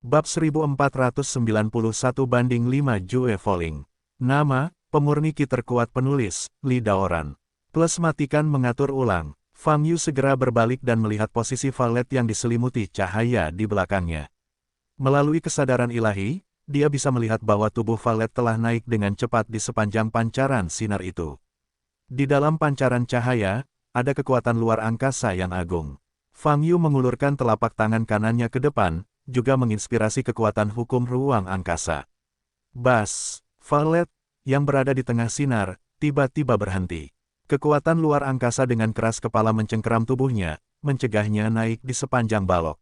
Bab 1491-5 Jue Falling. Nama, pemurni ki terkuat penulis, Li Daoran. Plus matikan mengatur ulang. Fang Yu segera berbalik dan melihat posisi valet yang diselimuti cahaya di belakangnya. Melalui kesadaran ilahi, dia bisa melihat bahwa tubuh valet telah naik dengan cepat di sepanjang pancaran sinar itu. Di dalam pancaran cahaya, ada kekuatan luar angkasa yang agung. Fang Yu mengulurkan telapak tangan kanannya ke depan, juga menginspirasi kekuatan hukum ruang angkasa. Bas, valet, yang berada di tengah sinar, tiba-tiba berhenti. Kekuatan luar angkasa dengan keras kepala mencengkeram tubuhnya, mencegahnya naik di sepanjang balok.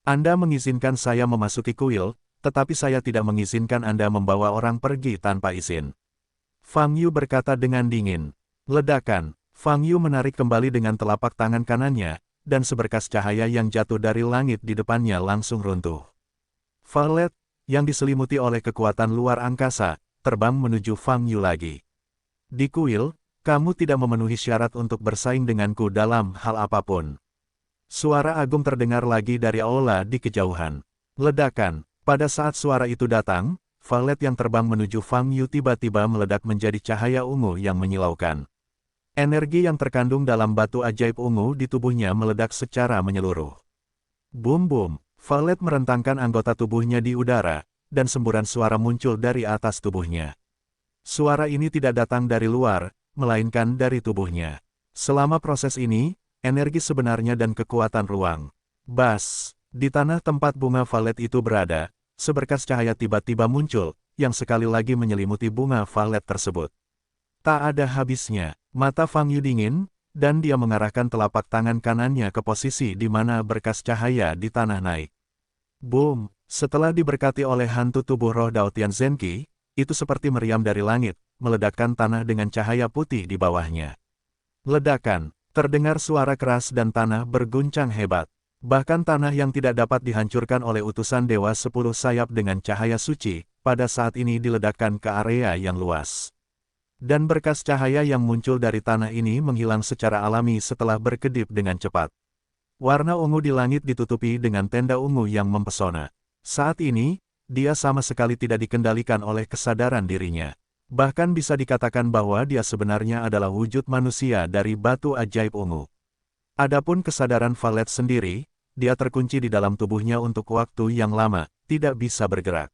Anda mengizinkan saya memasuki kuil, tetapi saya tidak mengizinkan Anda membawa orang pergi tanpa izin. Fang Yu berkata dengan dingin. Ledakan, Fang Yu menarik kembali dengan telapak tangan kanannya, dan seberkas cahaya yang jatuh dari langit di depannya langsung runtuh. Valet, yang diselimuti oleh kekuatan luar angkasa, terbang menuju Fang Yu lagi. Di kuil, kamu tidak memenuhi syarat untuk bersaing denganku dalam hal apapun. Suara agung terdengar lagi dari aula di kejauhan. Ledakan, pada saat suara itu datang, valet yang terbang menuju Fang Yu tiba-tiba meledak menjadi cahaya ungu yang menyilaukan. Energi yang terkandung dalam batu ajaib ungu di tubuhnya meledak secara menyeluruh. Bum-bum, valet merentangkan anggota tubuhnya di udara, dan semburan suara muncul dari atas tubuhnya. Suara ini tidak datang dari luar, melainkan dari tubuhnya. Selama proses ini, energi sebenarnya dan kekuatan ruang. Bas, di tanah tempat bunga valet itu berada, seberkas cahaya tiba-tiba muncul, yang sekali lagi menyelimuti bunga valet tersebut. Tak ada habisnya, mata Fang Yu dingin, dan dia mengarahkan telapak tangan kanannya ke posisi di mana berkas cahaya di tanah naik. Boom, setelah diberkati oleh hantu tubuh roh Dao Tian Zenqi, itu seperti meriam dari langit, meledakkan tanah dengan cahaya putih di bawahnya. Ledakan, terdengar suara keras dan tanah berguncang hebat. Bahkan tanah yang tidak dapat dihancurkan oleh utusan Dewa 10 Sayap dengan cahaya suci, pada saat ini diledakkan ke area yang luas. Dan berkas cahaya yang muncul dari tanah ini menghilang secara alami setelah berkedip dengan cepat. Warna ungu di langit ditutupi dengan tenda ungu yang mempesona. Saat ini, dia sama sekali tidak dikendalikan oleh kesadaran dirinya. Bahkan bisa dikatakan bahwa dia sebenarnya adalah wujud manusia dari batu ajaib ungu. Adapun kesadaran valet sendiri, dia terkunci di dalam tubuhnya untuk waktu yang lama, tidak bisa bergerak.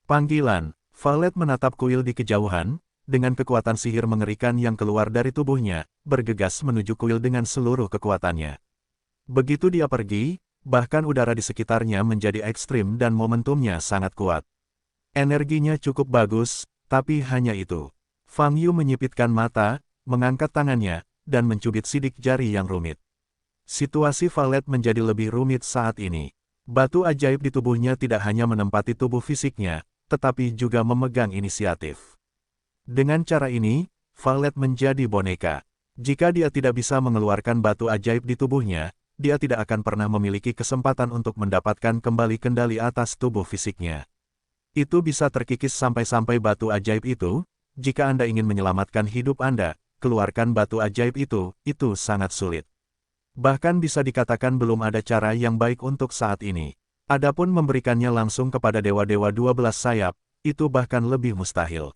Panggilan, valet menatap kuil di kejauhan, dengan kekuatan sihir mengerikan yang keluar dari tubuhnya, bergegas menuju kuil dengan seluruh kekuatannya. Begitu dia pergi, bahkan udara di sekitarnya menjadi ekstrim dan momentumnya sangat kuat. Energinya cukup bagus, tapi hanya itu. Fang Yu menyipitkan mata, mengangkat tangannya, dan mencubit sidik jari yang rumit. Situasi valet menjadi lebih rumit saat ini. Batu ajaib di tubuhnya tidak hanya menempati tubuh fisiknya, tetapi juga memegang inisiatif. Dengan cara ini, valet menjadi boneka. Jika dia tidak bisa mengeluarkan batu ajaib di tubuhnya, dia tidak akan pernah memiliki kesempatan untuk mendapatkan kembali kendali atas tubuh fisiknya. Itu bisa terkikis sampai-sampai batu ajaib itu. Jika Anda ingin menyelamatkan hidup Anda, keluarkan batu ajaib itu sangat sulit. Bahkan bisa dikatakan belum ada cara yang baik untuk saat ini. Adapun memberikannya langsung kepada dewa-dewa 12 sayap, itu bahkan lebih mustahil.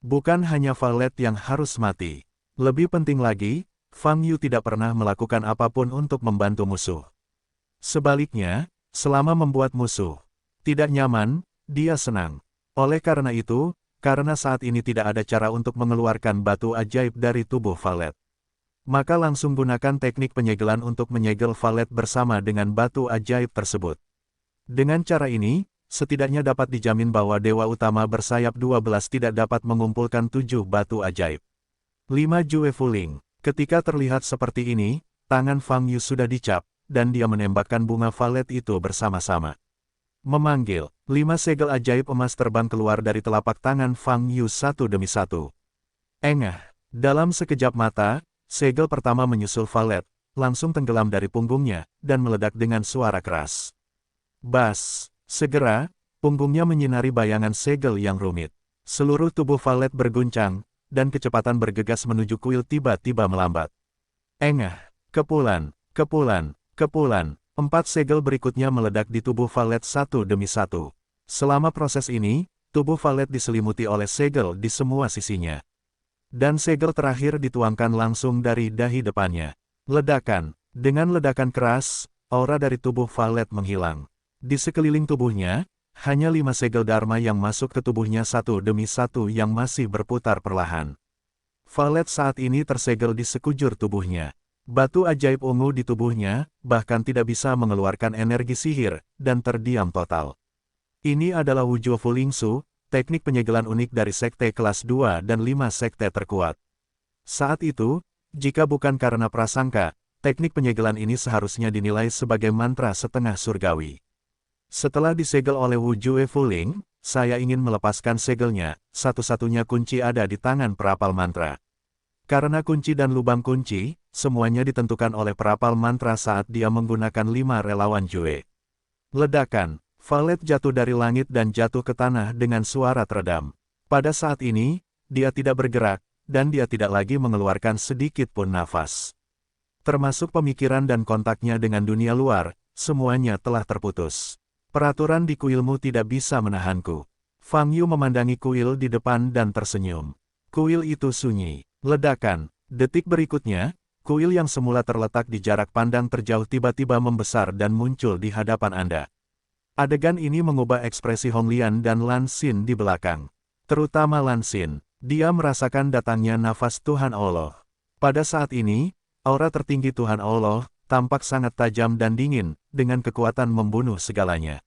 Bukan hanya valet yang harus mati. Lebih penting lagi, Fang Yu tidak pernah melakukan apapun untuk membantu musuh. Sebaliknya, selama membuat musuh tidak nyaman, dia senang. Oleh karena itu, karena saat ini tidak ada cara untuk mengeluarkan batu ajaib dari tubuh valet, maka langsung gunakan teknik penyegelan untuk menyegel valet bersama dengan batu ajaib tersebut. Dengan cara ini, setidaknya dapat dijamin bahwa Dewa Utama bersayap 12 tidak dapat mengumpulkan 7 batu ajaib. 5 Jue Falling. Ketika terlihat seperti ini, tangan Fang Yu sudah dicap, dan dia menembakkan bunga valet itu bersama-sama. Memanggil, 5 segel ajaib emas terbang keluar dari telapak tangan Fang Yu satu demi satu. Engah, dalam sekejap mata, segel pertama menyusul valet, langsung tenggelam dari punggungnya, dan meledak dengan suara keras. Bas! Segera, punggungnya menyinari bayangan segel yang rumit. Seluruh tubuh valet berguncang, dan kecepatan bergegas menuju kuil tiba-tiba melambat. Engah, kepulan, kepulan, kepulan. 4 segel berikutnya meledak di tubuh Valet satu demi satu. Selama proses ini, tubuh Valet diselimuti oleh segel di semua sisinya. Dan segel terakhir dituangkan langsung dari dahi depannya. Ledakan. Dengan ledakan keras, aura dari tubuh Valet menghilang. Di sekeliling tubuhnya, hanya 5 segel Dharma yang masuk ke tubuhnya satu demi satu yang masih berputar perlahan. Valet saat ini tersegel di sekujur tubuhnya. Batu ajaib ungu di tubuhnya, bahkan tidak bisa mengeluarkan energi sihir, dan terdiam total. Ini adalah Wuzhou Fulingsu, teknik penyegelan unik dari sekte kelas 2 dan 5 sekte terkuat. Saat itu, jika bukan karena prasangka, teknik penyegelan ini seharusnya dinilai sebagai mantra setengah surgawi. Setelah disegel oleh Wuzhou Fuling, saya ingin melepaskan segelnya, satu-satunya kunci ada di tangan perapal mantra. Karena kunci dan lubang kunci, semuanya ditentukan oleh perapal mantra saat dia menggunakan 5 relawan Jue. Ledakan, Valet jatuh dari langit dan jatuh ke tanah dengan suara teredam. Pada saat ini, dia tidak bergerak, dan dia tidak lagi mengeluarkan sedikit pun nafas. Termasuk pemikiran dan kontaknya dengan dunia luar, semuanya telah terputus. Peraturan di kuilmu tidak bisa menahanku. Fang Yu memandangi kuil di depan dan tersenyum. Kuil itu sunyi. Ledakan. Detik berikutnya, kuil yang semula terletak di jarak pandang terjauh tiba-tiba membesar dan muncul di hadapan Anda. Adegan ini mengubah ekspresi Hong Lian dan Lan Xin di belakang. Terutama Lan Xin. Dia merasakan datangnya nafas Tuhan Allah. Pada saat ini, aura tertinggi Tuhan Allah tampak sangat tajam dan dingin, dengan kekuatan membunuh segalanya.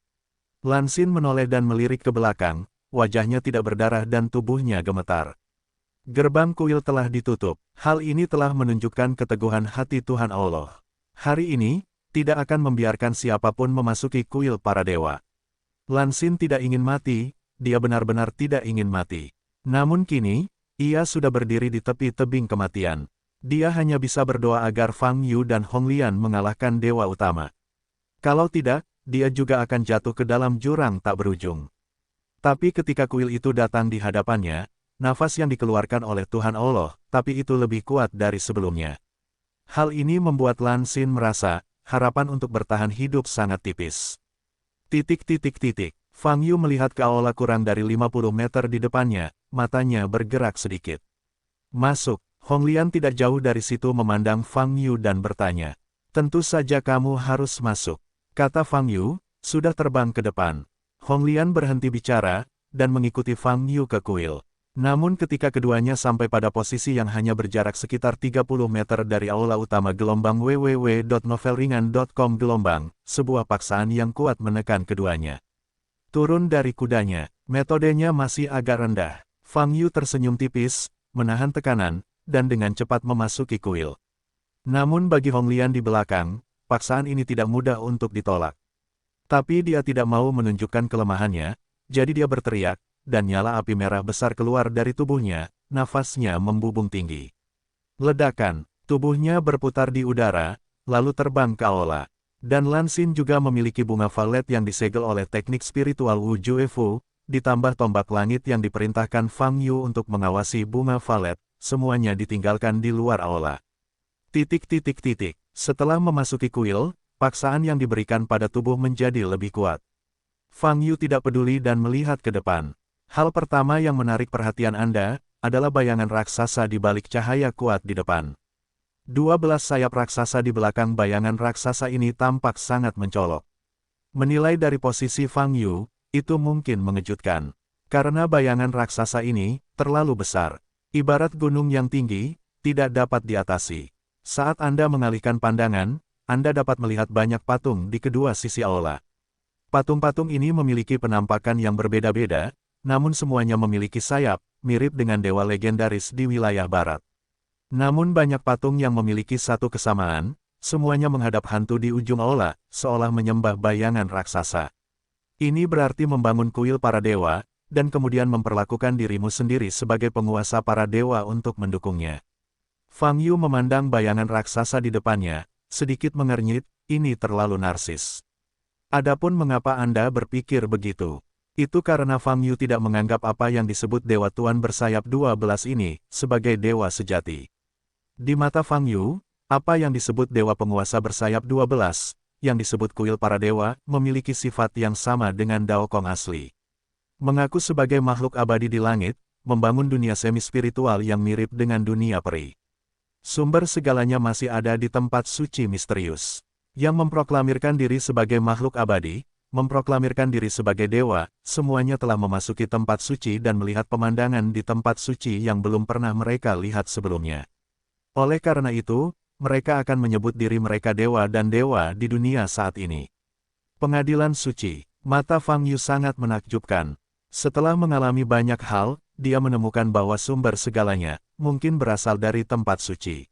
Lan Xin menoleh dan melirik ke belakang, wajahnya tidak berdarah dan tubuhnya gemetar. Gerbang kuil telah ditutup. Hal ini telah menunjukkan keteguhan hati Tuhan Allah. Hari ini, tidak akan membiarkan siapapun memasuki kuil para dewa. Lan Xin tidak ingin mati, dia benar-benar tidak ingin mati. Namun kini, ia sudah berdiri di tepi tebing kematian. Dia hanya bisa berdoa agar Fang Yu dan Hong Lian mengalahkan dewa utama. Kalau tidak, dia juga akan jatuh ke dalam jurang tak berujung. Tapi ketika kuil itu datang di hadapannya, nafas yang dikeluarkan oleh Tuhan Allah, tapi itu lebih kuat dari sebelumnya. Hal ini membuat Lan Xin merasa, harapan untuk bertahan hidup sangat tipis. Fang Yu melihat ke aula kurang dari 50 meter di depannya, matanya bergerak sedikit. Masuk. Hong Lian tidak jauh dari situ memandang Fang Yu dan bertanya. Tentu saja kamu harus masuk. Kata Fang Yu, sudah terbang ke depan. Hong Lian berhenti bicara, dan mengikuti Fang Yu ke kuil. Namun ketika keduanya sampai pada posisi yang hanya berjarak sekitar 30 meter dari aula utama gelombang www.novelringan.com gelombang, sebuah paksaan yang kuat menekan keduanya. Turun dari kudanya, metodenya masih agak rendah. Fang Yu tersenyum tipis, menahan tekanan, dan dengan cepat memasuki kuil. Namun bagi Hong Lian di belakang, paksaan ini tidak mudah untuk ditolak. Tapi dia tidak mau menunjukkan kelemahannya, jadi dia berteriak, dan nyala api merah besar keluar dari tubuhnya, nafasnya membubung tinggi. Ledakan, tubuhnya berputar di udara, lalu terbang ke aula. Dan Lan Xin juga memiliki bunga valet yang disegel oleh teknik spiritual Wuzhou Fu, ditambah tombak langit yang diperintahkan Fang Yu untuk mengawasi bunga valet, semuanya ditinggalkan di luar aula. Setelah memasuki kuil, paksaan yang diberikan pada tubuh menjadi lebih kuat. Fang Yu tidak peduli dan melihat ke depan. Hal pertama yang menarik perhatian Anda, adalah bayangan raksasa di balik cahaya kuat di depan. 12 sayap raksasa di belakang bayangan raksasa ini tampak sangat mencolok. Menilai dari posisi Fang Yu, itu mungkin mengejutkan. Karena bayangan raksasa ini, terlalu besar. Ibarat gunung yang tinggi, tidak dapat diatasi. Saat Anda mengalihkan pandangan, Anda dapat melihat banyak patung di kedua sisi aula. Patung-patung ini memiliki penampakan yang berbeda-beda, namun semuanya memiliki sayap, mirip dengan dewa legendaris di wilayah barat. Namun banyak patung yang memiliki satu kesamaan, semuanya menghadap hantu di ujung aula, seolah menyembah bayangan raksasa. Ini berarti membangun kuil para dewa, dan kemudian memperlakukan dirimu sendiri sebagai penguasa para dewa untuk mendukungnya. Fang Yu memandang bayangan raksasa di depannya, sedikit mengernyit, ini terlalu narsis. Adapun mengapa Anda berpikir begitu? Itu karena Fang Yu tidak menganggap apa yang disebut Dewa Tuan bersayap 12 ini, sebagai dewa sejati. Di mata Fang Yu, apa yang disebut Dewa Penguasa bersayap 12, yang disebut kuil para dewa, memiliki sifat yang sama dengan Daokong asli. Mengaku sebagai makhluk abadi di langit, membangun dunia semi-spiritual yang mirip dengan dunia peri. Sumber segalanya masih ada di tempat suci misterius. Yang memproklamirkan diri sebagai makhluk abadi, memproklamirkan diri sebagai dewa, semuanya telah memasuki tempat suci dan melihat pemandangan di tempat suci yang belum pernah mereka lihat sebelumnya. Oleh karena itu, mereka akan menyebut diri mereka dewa dan dewa di dunia saat ini. Pengadilan suci. Mata Fang Yu sangat menakjubkan. Setelah mengalami banyak hal, dia menemukan bahwa sumber segalanya mungkin berasal dari tempat suci.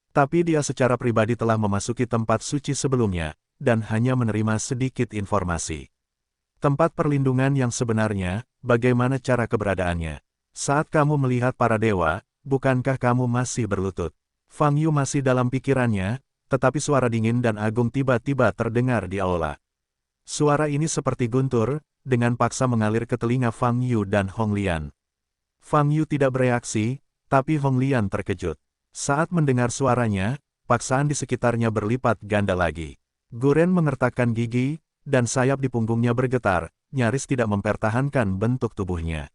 Tapi dia secara pribadi telah memasuki tempat suci sebelumnya, dan hanya menerima sedikit informasi. Tempat perlindungan yang sebenarnya, bagaimana cara keberadaannya? Saat kamu melihat para dewa, bukankah kamu masih berlutut? Fang Yu masih dalam pikirannya, tetapi suara dingin dan agung tiba-tiba terdengar di aula. Suara ini seperti guntur, dengan paksa mengalir ke telinga Fang Yu dan Hong Lian. Fang Yu tidak bereaksi, tapi Hong Lian terkejut. Saat mendengar suaranya, paksaan di sekitarnya berlipat ganda lagi. Guren mengertakkan gigi, dan sayap di punggungnya bergetar, nyaris tidak mempertahankan bentuk tubuhnya.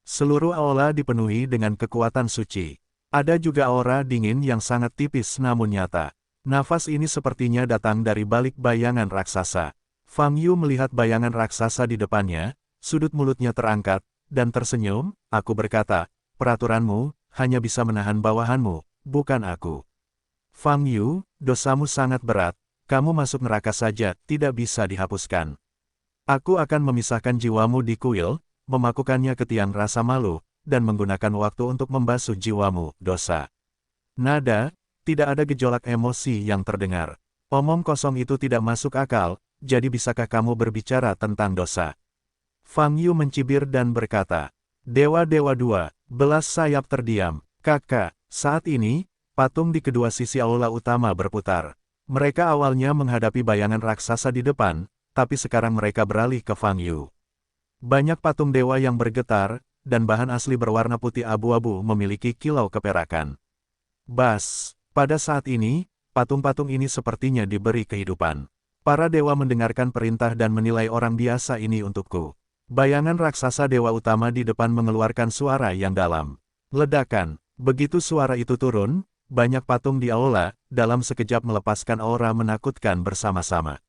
Seluruh aula dipenuhi dengan kekuatan suci. Ada juga aura dingin yang sangat tipis namun nyata. Nafas ini sepertinya datang dari balik bayangan raksasa. Fang Yu melihat bayangan raksasa di depannya, sudut mulutnya terangkat, dan tersenyum. Aku berkata, peraturanmu hanya bisa menahan bawahanmu, bukan aku. Fang Yu, dosamu sangat berat, kamu masuk neraka saja tidak bisa dihapuskan. Aku akan memisahkan jiwamu di kuil, memakukannya ke tiang rasa malu, dan menggunakan waktu untuk membasuh jiwamu, dosa. Nada, tidak ada gejolak emosi yang terdengar. Omong kosong itu tidak masuk akal, jadi bisakah kamu berbicara tentang dosa? Fang Yu mencibir dan berkata, Dewa-dewa dua, belas sayap terdiam. Kakak, saat ini, patung di kedua sisi aula utama berputar. Mereka awalnya menghadapi bayangan raksasa di depan, tapi sekarang mereka beralih ke Fang Yu. Banyak patung dewa yang bergetar, dan bahan asli berwarna putih abu-abu memiliki kilau keperakan. Bas, pada saat ini, patung-patung ini sepertinya diberi kehidupan. Para dewa mendengarkan perintah dan menilai orang biasa ini untukku. Bayangan raksasa dewa utama di depan mengeluarkan suara yang dalam. Ledakan, begitu suara itu turun, banyak patung di aula, dalam sekejap melepaskan aura menakutkan bersama-sama.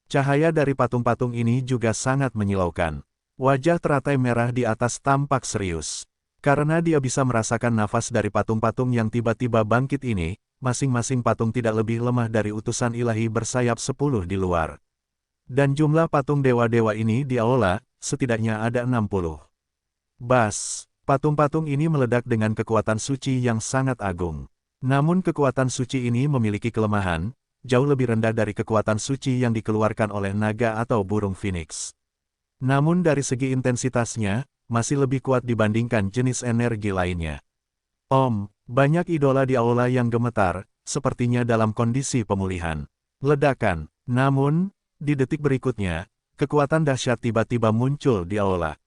Cahaya dari patung-patung ini juga sangat menyilaukan. Wajah teratai merah di atas tampak serius. Karena dia bisa merasakan nafas dari patung-patung yang tiba-tiba bangkit ini, masing-masing patung tidak lebih lemah dari utusan ilahi bersayap 10 di luar. Dan jumlah patung dewa-dewa ini di aula, setidaknya ada 60. Bas, patung-patung ini meledak dengan kekuatan suci yang sangat agung. Namun kekuatan suci ini memiliki kelemahan, jauh lebih rendah dari kekuatan suci yang dikeluarkan oleh naga atau burung phoenix. Namun dari segi intensitasnya, masih lebih kuat dibandingkan jenis energi lainnya. Banyak idola di aula yang gemetar, sepertinya dalam kondisi pemulihan. Ledakan, namun, di detik berikutnya, kekuatan dahsyat tiba-tiba muncul di aula.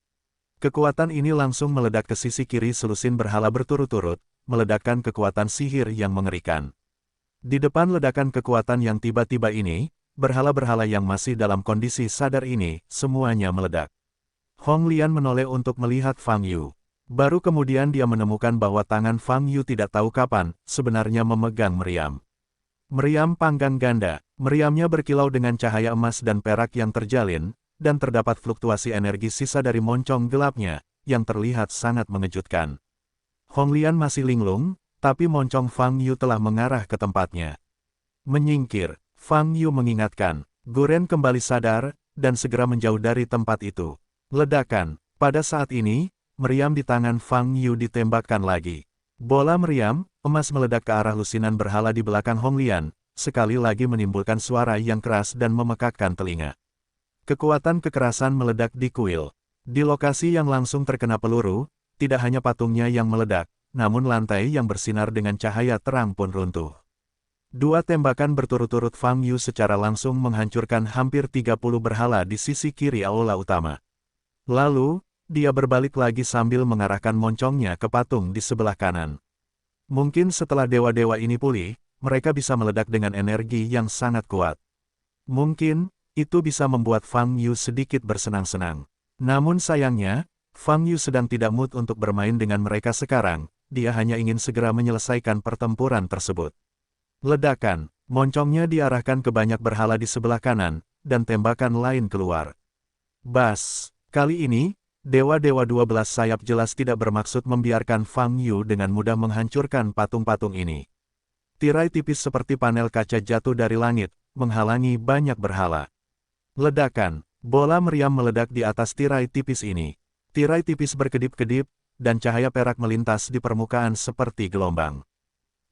Kekuatan ini langsung meledak ke sisi kiri selusin berhala berturut-turut, meledakkan kekuatan sihir yang mengerikan. Di depan ledakan kekuatan yang tiba-tiba ini, berhala-berhala yang masih dalam kondisi sadar ini, semuanya meledak. Hong Lian menoleh untuk melihat Fang Yu. Baru kemudian dia menemukan bahwa tangan Fang Yu tidak tahu kapan, sebenarnya memegang meriam. Meriam panggang ganda, meriamnya berkilau dengan cahaya emas dan perak yang terjalin, dan terdapat fluktuasi energi sisa dari moncong gelapnya, yang terlihat sangat mengejutkan. Hong Lian masih linglung, tapi moncong Fang Yu telah mengarah ke tempatnya. Menyingkir. Fang Yu mengingatkan, Guren kembali sadar, dan segera menjauh dari tempat itu. Ledakan, pada saat ini, meriam di tangan Fang Yu ditembakkan lagi. Bola meriam, emas meledak ke arah lusinan berhala di belakang Hong Lian, sekali lagi menimbulkan suara yang keras dan memekakkan telinga. Kekuatan kekerasan meledak di kuil. Di lokasi yang langsung terkena peluru, tidak hanya patungnya yang meledak, namun lantai yang bersinar dengan cahaya terang pun runtuh. Dua tembakan berturut-turut Fang Yu secara langsung menghancurkan hampir 30 berhala di sisi kiri aula utama. Lalu, dia berbalik lagi sambil mengarahkan moncongnya ke patung di sebelah kanan. Mungkin setelah dewa-dewa ini pulih, mereka bisa meledak dengan energi yang sangat kuat. Mungkin, itu bisa membuat Fang Yu sedikit bersenang-senang. Namun sayangnya, Fang Yu sedang tidak mood untuk bermain dengan mereka sekarang, dia hanya ingin segera menyelesaikan pertempuran tersebut. Ledakan, moncongnya diarahkan ke banyak berhala di sebelah kanan, dan tembakan lain keluar. Bas, kali ini, Dewa-Dewa 12 sayap jelas tidak bermaksud membiarkan Fang Yu dengan mudah menghancurkan patung-patung ini. Tirai tipis seperti panel kaca jatuh dari langit, menghalangi banyak berhala. Ledakan, bola meriam meledak di atas tirai tipis ini. Tirai tipis berkedip-kedip, dan cahaya perak melintas di permukaan seperti gelombang.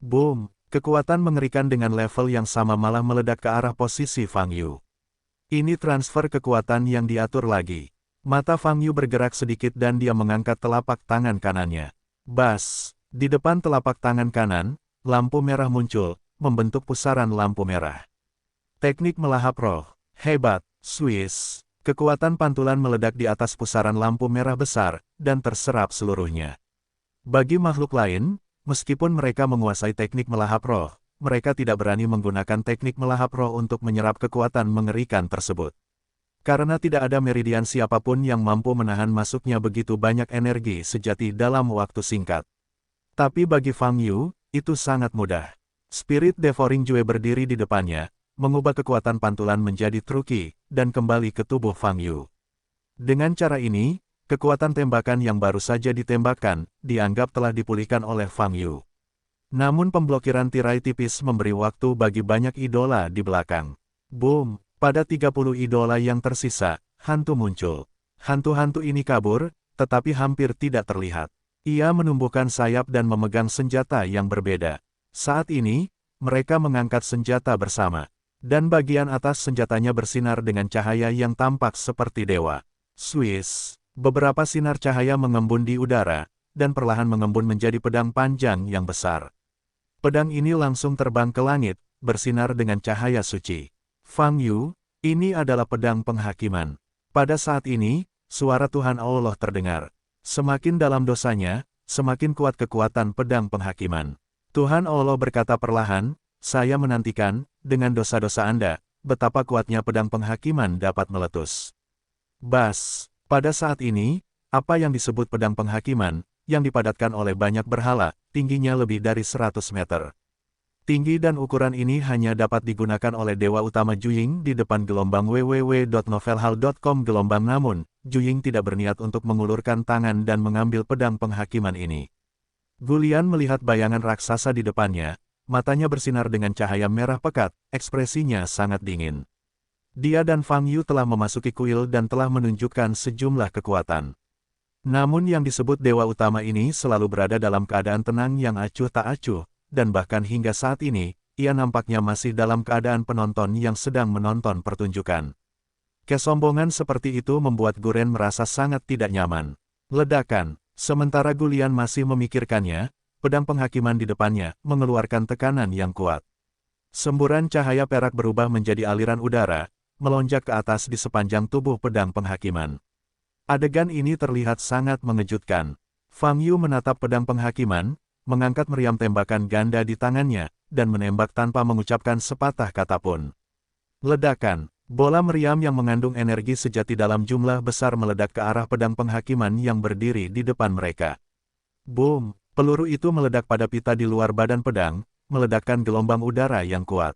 Boom, kekuatan mengerikan dengan level yang sama malah meledak ke arah posisi Fang Yu. Ini transfer kekuatan yang diatur lagi. Mata Fang Yu bergerak sedikit dan dia mengangkat telapak tangan kanannya. Bas, di depan telapak tangan kanan, lampu merah muncul, membentuk pusaran lampu merah. Teknik melahap roh, hebat. Swiss, kekuatan pantulan meledak di atas pusaran lampu merah besar, dan terserap seluruhnya. Bagi makhluk lain, meskipun mereka menguasai teknik melahap roh, mereka tidak berani menggunakan teknik melahap roh untuk menyerap kekuatan mengerikan tersebut. Karena tidak ada meridian siapapun yang mampu menahan masuknya begitu banyak energi sejati dalam waktu singkat. Tapi bagi Fang Yu, itu sangat mudah. Spirit Devouring Jue berdiri di depannya, mengubah kekuatan pantulan menjadi truki, dan kembali ke tubuh Fang Yu. Dengan cara ini, kekuatan tembakan yang baru saja ditembakkan, dianggap telah dipulihkan oleh Fang Yu. Namun pemblokiran tirai tipis memberi waktu bagi banyak idola di belakang. Boom, pada 30 idola yang tersisa, hantu muncul. Hantu-hantu ini kabur, tetapi hampir tidak terlihat. Ia menumbuhkan sayap dan memegang senjata yang berbeda. Saat ini, mereka mengangkat senjata bersama. Dan bagian atas senjatanya bersinar dengan cahaya yang tampak seperti dewa. Swiss, beberapa sinar cahaya mengembun di udara, dan perlahan mengembun menjadi pedang panjang yang besar. Pedang ini langsung terbang ke langit, bersinar dengan cahaya suci. Fang Yu, ini adalah pedang penghakiman. Pada saat ini, suara Tuhan Allah terdengar. Semakin dalam dosanya, semakin kuat kekuatan pedang penghakiman. Tuhan Allah berkata perlahan, saya menantikan, dengan dosa-dosa Anda, betapa kuatnya pedang penghakiman dapat meletus. Bas, pada saat ini, apa yang disebut pedang penghakiman, yang dipadatkan oleh banyak berhala, tingginya lebih dari 100 meter. Tinggi dan ukuran ini hanya dapat digunakan oleh Dewa Utama Juying di depan gelombang www.novelhall.com gelombang namun, Juying tidak berniat untuk mengulurkan tangan dan mengambil pedang penghakiman ini. Gulian melihat bayangan raksasa di depannya, matanya bersinar dengan cahaya merah pekat, ekspresinya sangat dingin. Dia dan Fang Yu telah memasuki kuil dan telah menunjukkan sejumlah kekuatan. Namun yang disebut Dewa Utama ini selalu berada dalam keadaan tenang yang acuh tak acuh, dan bahkan hingga saat ini, ia nampaknya masih dalam keadaan penonton yang sedang menonton pertunjukan. Kesombongan seperti itu membuat Guren merasa sangat tidak nyaman. Ledakan, sementara Gulian masih memikirkannya, pedang penghakiman di depannya mengeluarkan tekanan yang kuat. Semburan cahaya perak berubah menjadi aliran udara, melonjak ke atas di sepanjang tubuh pedang penghakiman. Adegan ini terlihat sangat mengejutkan. Fang Yu menatap pedang penghakiman, mengangkat meriam tembakan ganda di tangannya, dan menembak tanpa mengucapkan sepatah kata pun. Ledakan, bola meriam yang mengandung energi sejati dalam jumlah besar meledak ke arah pedang penghakiman yang berdiri di depan mereka. Boom! Peluru itu meledak pada pita di luar badan pedang, meledakkan gelombang udara yang kuat.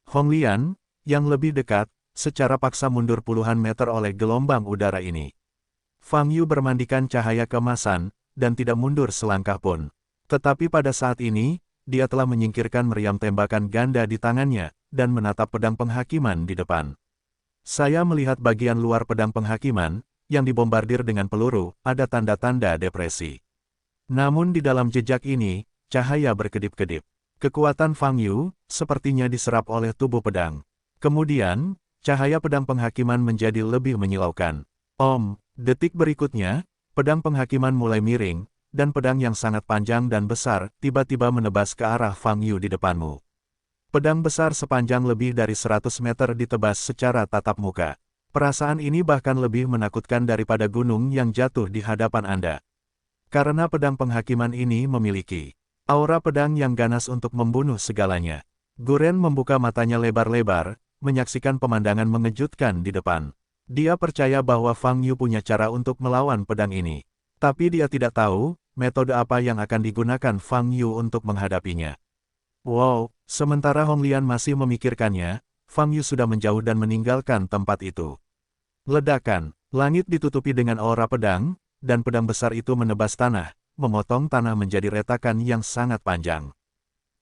Hong Lian, yang lebih dekat, secara paksa mundur puluhan meter oleh gelombang udara ini. Fang Yu bermandikan cahaya keemasan, dan tidak mundur selangkah pun. Tetapi pada saat ini, dia telah menyingkirkan meriam tembakan ganda di tangannya, dan menatap pedang penghakiman di depan. Saya melihat bagian luar pedang penghakiman, yang dibombardir dengan peluru, ada tanda-tanda depresi. Namun di dalam jejak ini, cahaya berkedip-kedip. Kekuatan Fang Yu, sepertinya diserap oleh tubuh pedang. Kemudian, cahaya pedang penghakiman menjadi lebih menyilaukan. Detik berikutnya, pedang penghakiman mulai miring, dan pedang yang sangat panjang dan besar, tiba-tiba menebas ke arah Fang Yu di depanmu. Pedang besar sepanjang lebih dari 100 meter ditebas secara tatap muka. Perasaan ini bahkan lebih menakutkan daripada gunung yang jatuh di hadapan Anda. Karena pedang penghakiman ini memiliki aura pedang yang ganas untuk membunuh segalanya. Guren membuka matanya lebar-lebar, menyaksikan pemandangan mengejutkan di depan. Dia percaya bahwa Fang Yu punya cara untuk melawan pedang ini. Tapi dia tidak tahu, metode apa yang akan digunakan Fang Yu untuk menghadapinya. Wow, sementara Hong Lian masih memikirkannya, Fang Yu sudah menjauh dan meninggalkan tempat itu. Ledakan, langit ditutupi dengan aura pedang, dan pedang besar itu menebas tanah, memotong tanah menjadi retakan yang sangat panjang.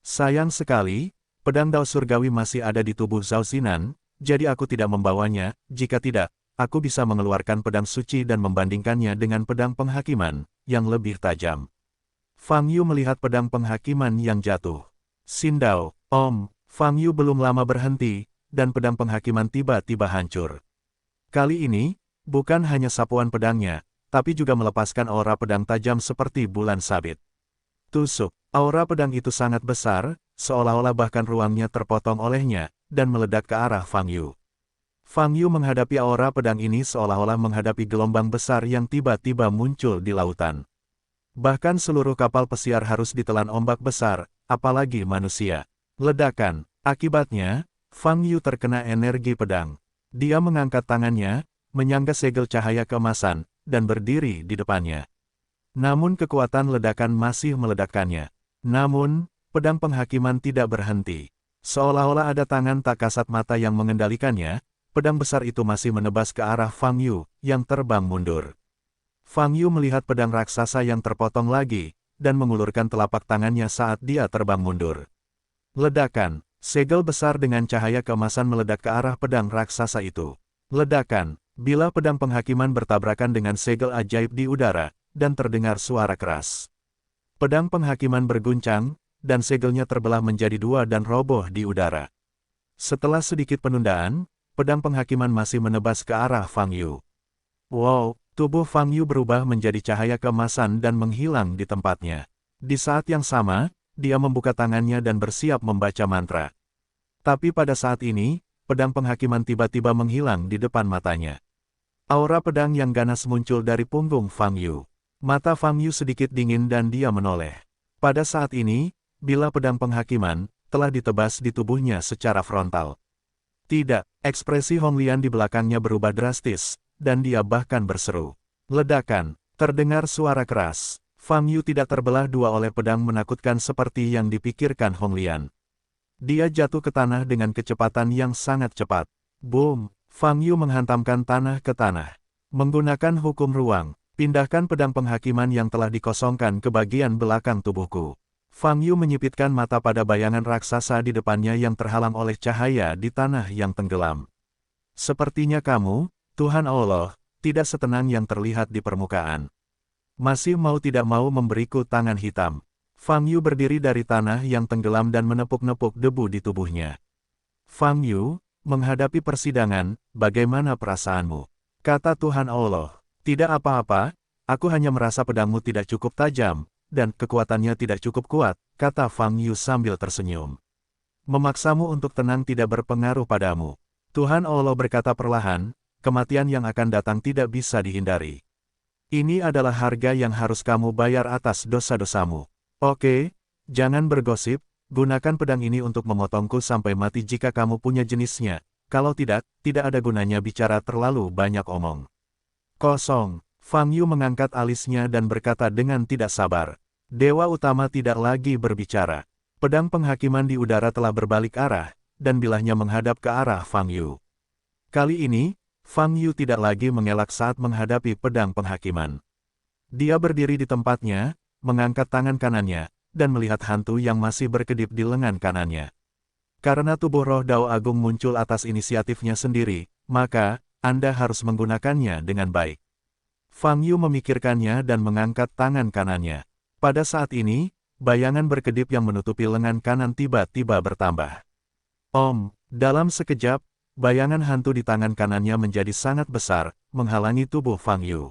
Sayang sekali, pedang Dao Surgawi masih ada di tubuh Zhao Xinan, jadi aku tidak membawanya. Jika tidak, aku bisa mengeluarkan pedang suci dan membandingkannya dengan pedang penghakiman, yang lebih tajam. Fang Yu melihat pedang penghakiman yang jatuh. Xindao, Fang Yu belum lama berhenti, dan pedang penghakiman tiba-tiba hancur. Kali ini, bukan hanya sapuan pedangnya, tapi juga melepaskan aura pedang tajam seperti bulan sabit. Tusuk, aura pedang itu sangat besar, seolah-olah bahkan ruangnya terpotong olehnya, dan meledak ke arah Fang Yu. Fang Yu menghadapi aura pedang ini seolah-olah menghadapi gelombang besar yang tiba-tiba muncul di lautan. Bahkan seluruh kapal pesiar harus ditelan ombak besar, apalagi manusia. Ledakan, akibatnya, Fang Yu terkena energi pedang. Dia mengangkat tangannya, menyangga segel cahaya keemasan, dan berdiri di depannya. Namun kekuatan ledakan masih meledakkannya. Namun, pedang penghakiman tidak berhenti. Seolah-olah ada tangan tak kasat mata yang mengendalikannya, pedang besar itu masih menebas ke arah Fang Yu, yang terbang mundur. Fang Yu melihat pedang raksasa yang terpotong lagi, dan mengulurkan telapak tangannya saat dia terbang mundur. Ledakan, segel besar dengan cahaya keemasan meledak ke arah pedang raksasa itu. Ledakan, bila pedang penghakiman bertabrakan dengan segel ajaib di udara, dan terdengar suara keras. Pedang penghakiman berguncang, dan segelnya terbelah menjadi dua dan roboh di udara. Setelah sedikit penundaan, pedang penghakiman masih menebas ke arah Fang Yu. Wow, tubuh Fang Yu berubah menjadi cahaya keemasan dan menghilang di tempatnya. Di saat yang sama, dia membuka tangannya dan bersiap membaca mantra. Tapi pada saat ini, pedang penghakiman tiba-tiba menghilang di depan matanya. Aura pedang yang ganas muncul dari punggung Fang Yu. Mata Fang Yu sedikit dingin dan dia menoleh. Pada saat ini, bila pedang penghakiman telah ditebas di tubuhnya secara frontal. Tidak, ekspresi Hong Lian di belakangnya berubah drastis, dan dia bahkan berseru. Ledakan, terdengar suara keras. Fang Yu tidak terbelah dua oleh pedang menakutkan seperti yang dipikirkan Hong Lian. Dia jatuh ke tanah dengan kecepatan yang sangat cepat. Boom! Fang Yu menghantamkan tanah ke tanah. Menggunakan hukum ruang, pindahkan pedang penghakiman yang telah dikosongkan ke bagian belakang tubuhku. Fang Yu menyipitkan mata pada bayangan raksasa di depannya yang terhalang oleh cahaya di tanah yang tenggelam. Sepertinya kamu, Tuhan Allah, tidak setenang yang terlihat di permukaan. Masih mau tidak mau memberiku tangan hitam. Fang Yu berdiri dari tanah yang tenggelam dan menepuk-nepuk debu di tubuhnya. Fang Yu, menghadapi persidangan, bagaimana perasaanmu? Kata Tuhan Allah, tidak apa-apa, aku hanya merasa pedangmu tidak cukup tajam, dan kekuatannya tidak cukup kuat, kata Fang Yu sambil tersenyum. Memaksamu untuk tenang tidak berpengaruh padamu. Tuhan Allah berkata perlahan, kematian yang akan datang tidak bisa dihindari. Ini adalah harga yang harus kamu bayar atas dosa-dosamu. Oke, jangan bergosip, gunakan pedang ini untuk memotongku sampai mati jika kamu punya jenisnya. Kalau tidak, tidak ada gunanya bicara terlalu banyak omong. Kosong. Fang Yu mengangkat alisnya dan berkata dengan tidak sabar. Dewa utama tidak lagi berbicara. Pedang penghakiman di udara telah berbalik arah, dan bilahnya menghadap ke arah Fang Yu. Kali ini, Fang Yu tidak lagi mengelak saat menghadapi pedang penghakiman. Dia berdiri di tempatnya, mengangkat tangan kanannya, dan melihat hantu yang masih berkedip di lengan kanannya. Karena tubuh roh Dao Agung muncul atas inisiatifnya sendiri, maka, Anda harus menggunakannya dengan baik. Fang Yu memikirkannya dan mengangkat tangan kanannya. Pada saat ini, bayangan berkedip yang menutupi lengan kanan tiba-tiba bertambah. Dalam sekejap, bayangan hantu di tangan kanannya menjadi sangat besar, menghalangi tubuh Fang Yu.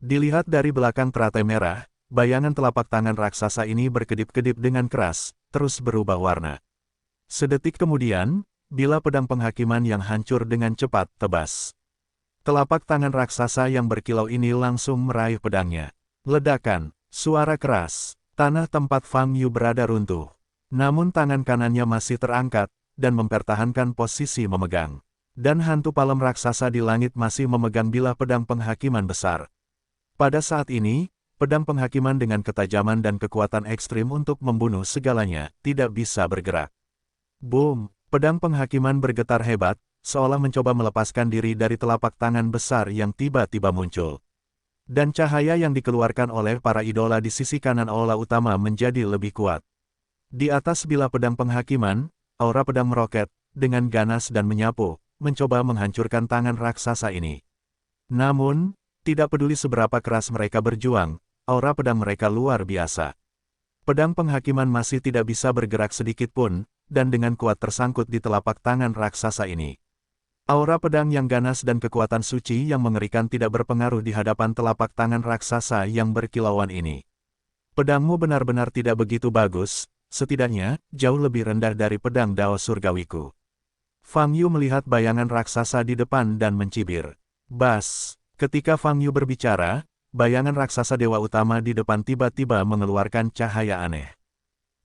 Dilihat dari belakang teratai merah, bayangan telapak tangan raksasa ini berkedip-kedip dengan keras, terus berubah warna. Sedetik kemudian, bila pedang penghakiman yang hancur dengan cepat tebas. Telapak tangan raksasa yang berkilau ini langsung meraih pedangnya. Ledakan, suara keras, tanah tempat Fang Yu berada runtuh. Namun tangan kanannya masih terangkat, dan mempertahankan posisi memegang. Dan hantu palem raksasa di langit masih memegang bilah pedang penghakiman besar. Pada saat ini, pedang penghakiman dengan ketajaman dan kekuatan ekstrim untuk membunuh segalanya, tidak bisa bergerak. Boom! Pedang penghakiman bergetar hebat, seolah mencoba melepaskan diri dari telapak tangan besar yang tiba-tiba muncul. Dan cahaya yang dikeluarkan oleh para idola di sisi kanan aula utama menjadi lebih kuat. Di atas bilah pedang penghakiman, aura pedang meroket, dengan ganas dan menyapu, mencoba menghancurkan tangan raksasa ini. Namun, tidak peduli seberapa keras mereka berjuang, aura pedang mereka luar biasa. Pedang penghakiman masih tidak bisa bergerak sedikit pun, dan dengan kuat tersangkut di telapak tangan raksasa ini. Aura pedang yang ganas dan kekuatan suci yang mengerikan tidak berpengaruh di hadapan telapak tangan raksasa yang berkilauan ini. Pedangmu benar-benar tidak begitu bagus, setidaknya, jauh lebih rendah dari pedang Dao Surgawiku. Fang Yu melihat bayangan raksasa di depan dan mencibir. Bas! Ketika Fang Yu berbicara, bayangan raksasa dewa utama di depan tiba-tiba mengeluarkan cahaya aneh.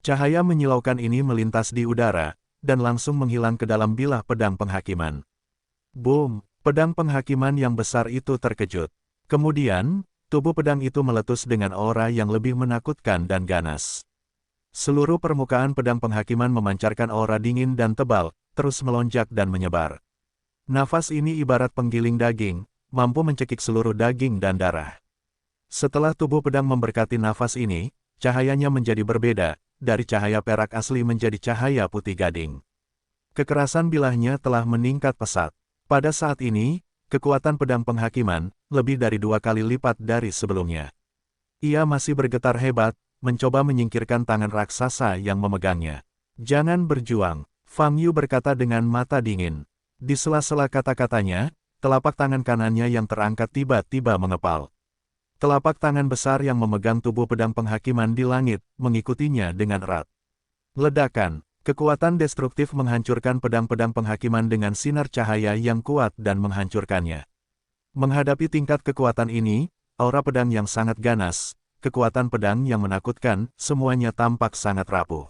Cahaya menyilaukan ini melintas di udara, dan langsung menghilang ke dalam bilah pedang penghakiman. Boom! Pedang penghakiman yang besar itu terkejut. Kemudian, tubuh pedang itu meletus dengan aura yang lebih menakutkan dan ganas. Seluruh permukaan pedang penghakiman memancarkan aura dingin dan tebal, terus melonjak dan menyebar. Nafas ini ibarat penggiling daging, mampu mencekik seluruh daging dan darah. Setelah tubuh pedang memberkati nafas ini, cahayanya menjadi berbeda, dari cahaya perak asli menjadi cahaya putih gading. Kekerasan bilahnya telah meningkat pesat. Pada saat ini, kekuatan pedang penghakiman, lebih dari 2 kali lipat dari sebelumnya. Ia masih bergetar hebat, mencoba menyingkirkan tangan raksasa yang memegangnya. Jangan berjuang, Fang Yu berkata dengan mata dingin. Di sela-sela kata-katanya, telapak tangan kanannya yang terangkat tiba-tiba mengepal. Telapak tangan besar yang memegang tubuh pedang penghakiman di langit, mengikutinya dengan erat. Ledakan, kekuatan destruktif menghancurkan pedang-pedang penghakiman dengan sinar cahaya yang kuat dan menghancurkannya. Menghadapi tingkat kekuatan ini, aura pedang yang sangat ganas, kekuatan pedang yang menakutkan, semuanya tampak sangat rapuh.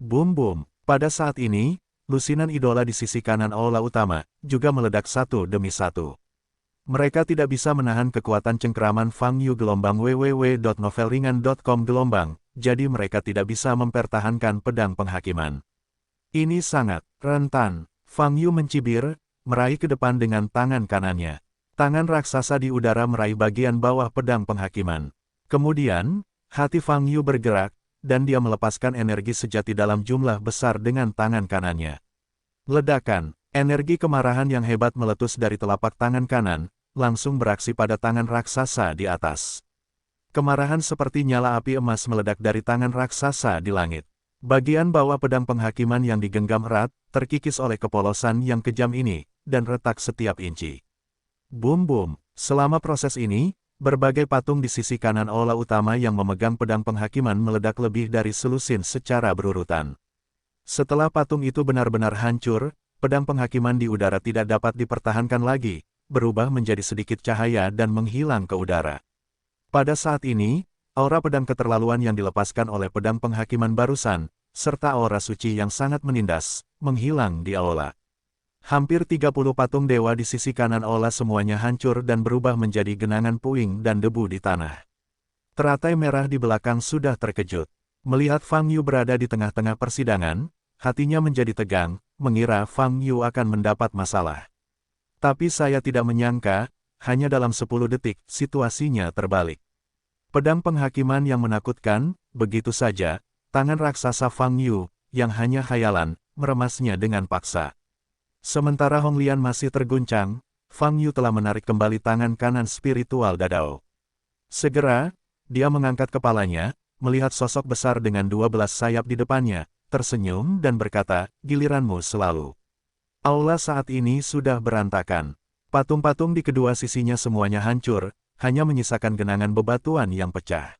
Boom-boom, pada saat ini, lusinan idola di sisi kanan aula utama, juga meledak satu demi satu. Mereka tidak bisa menahan kekuatan cengkeraman Fang Yu gelombang www.novelringan.com gelombang, jadi mereka tidak bisa mempertahankan pedang penghakiman. Ini sangat rentan. Fang Yu mencibir, meraih ke depan dengan tangan kanannya. Tangan raksasa di udara meraih bagian bawah pedang penghakiman. Kemudian, hati Fang Yu bergerak, dan dia melepaskan energi sejati dalam jumlah besar dengan tangan kanannya. Ledakan, energi kemarahan yang hebat meletus dari telapak tangan kanan, langsung beraksi pada tangan raksasa di atas. Kemarahan seperti nyala api emas meledak dari tangan raksasa di langit. Bagian bawah pedang penghakiman yang digenggam erat, terkikis oleh kepolosan yang kejam ini, dan retak setiap inci. Boom-boom, selama proses ini, berbagai patung di sisi kanan aula utama yang memegang pedang penghakiman meledak lebih dari selusin secara berurutan. Setelah patung itu benar-benar hancur, pedang penghakiman di udara tidak dapat dipertahankan lagi, berubah menjadi sedikit cahaya dan menghilang ke udara. Pada saat ini, aura pedang keterlaluan yang dilepaskan oleh pedang penghakiman barusan, serta aura suci yang sangat menindas, menghilang di aula. Hampir 30 patung dewa di sisi kanan aula semuanya hancur dan berubah menjadi genangan puing dan debu di tanah. Teratai merah di belakang sudah terkejut. Melihat Fang Yu berada di tengah-tengah persidangan, hatinya menjadi tegang, mengira Fang Yu akan mendapat masalah. Tapi saya tidak menyangka, hanya dalam 10 detik, situasinya terbalik. Pedang penghakiman yang menakutkan, begitu saja, tangan raksasa Fang Yu, yang hanya khayalan, meremasnya dengan paksa. Sementara Hong Lian masih terguncang, Fang Yu telah menarik kembali tangan kanan spiritual Dadao. Segera, dia mengangkat kepalanya, melihat sosok besar dengan 12 sayap di depannya, tersenyum dan berkata, giliranmu selalu. Aula saat ini sudah berantakan. Patung-patung di kedua sisinya semuanya hancur, hanya menyisakan genangan bebatuan yang pecah.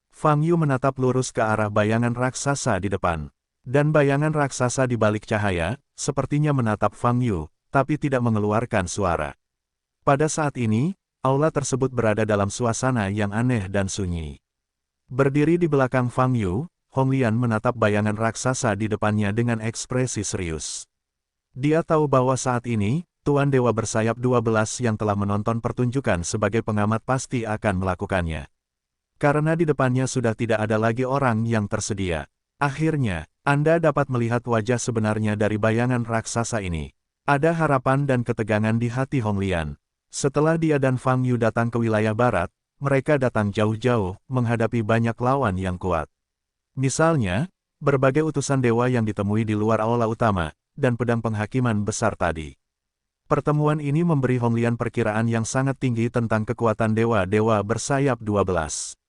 Fang Yu menatap lurus ke arah bayangan raksasa di depan. Dan bayangan raksasa di balik cahaya, sepertinya menatap Fang Yu, tapi tidak mengeluarkan suara. Pada saat ini, aula tersebut berada dalam suasana yang aneh dan sunyi. Berdiri di belakang Fang Yu, Honglian menatap bayangan raksasa di depannya dengan ekspresi serius. Dia tahu bahwa saat ini, Tuan Dewa Bersayap 12 yang telah menonton pertunjukan sebagai pengamat pasti akan melakukannya. Karena di depannya sudah tidak ada lagi orang yang tersedia. Akhirnya, Anda dapat melihat wajah sebenarnya dari bayangan raksasa ini. Ada harapan dan ketegangan di hati Honglian. Setelah dia dan Fang Yu datang ke wilayah barat, mereka datang jauh-jauh, menghadapi banyak lawan yang kuat. Misalnya, berbagai utusan dewa yang ditemui di luar aula utama, dan pedang penghakiman besar tadi. Pertemuan ini memberi Honglian perkiraan yang sangat tinggi tentang kekuatan dewa-dewa bersayap 12.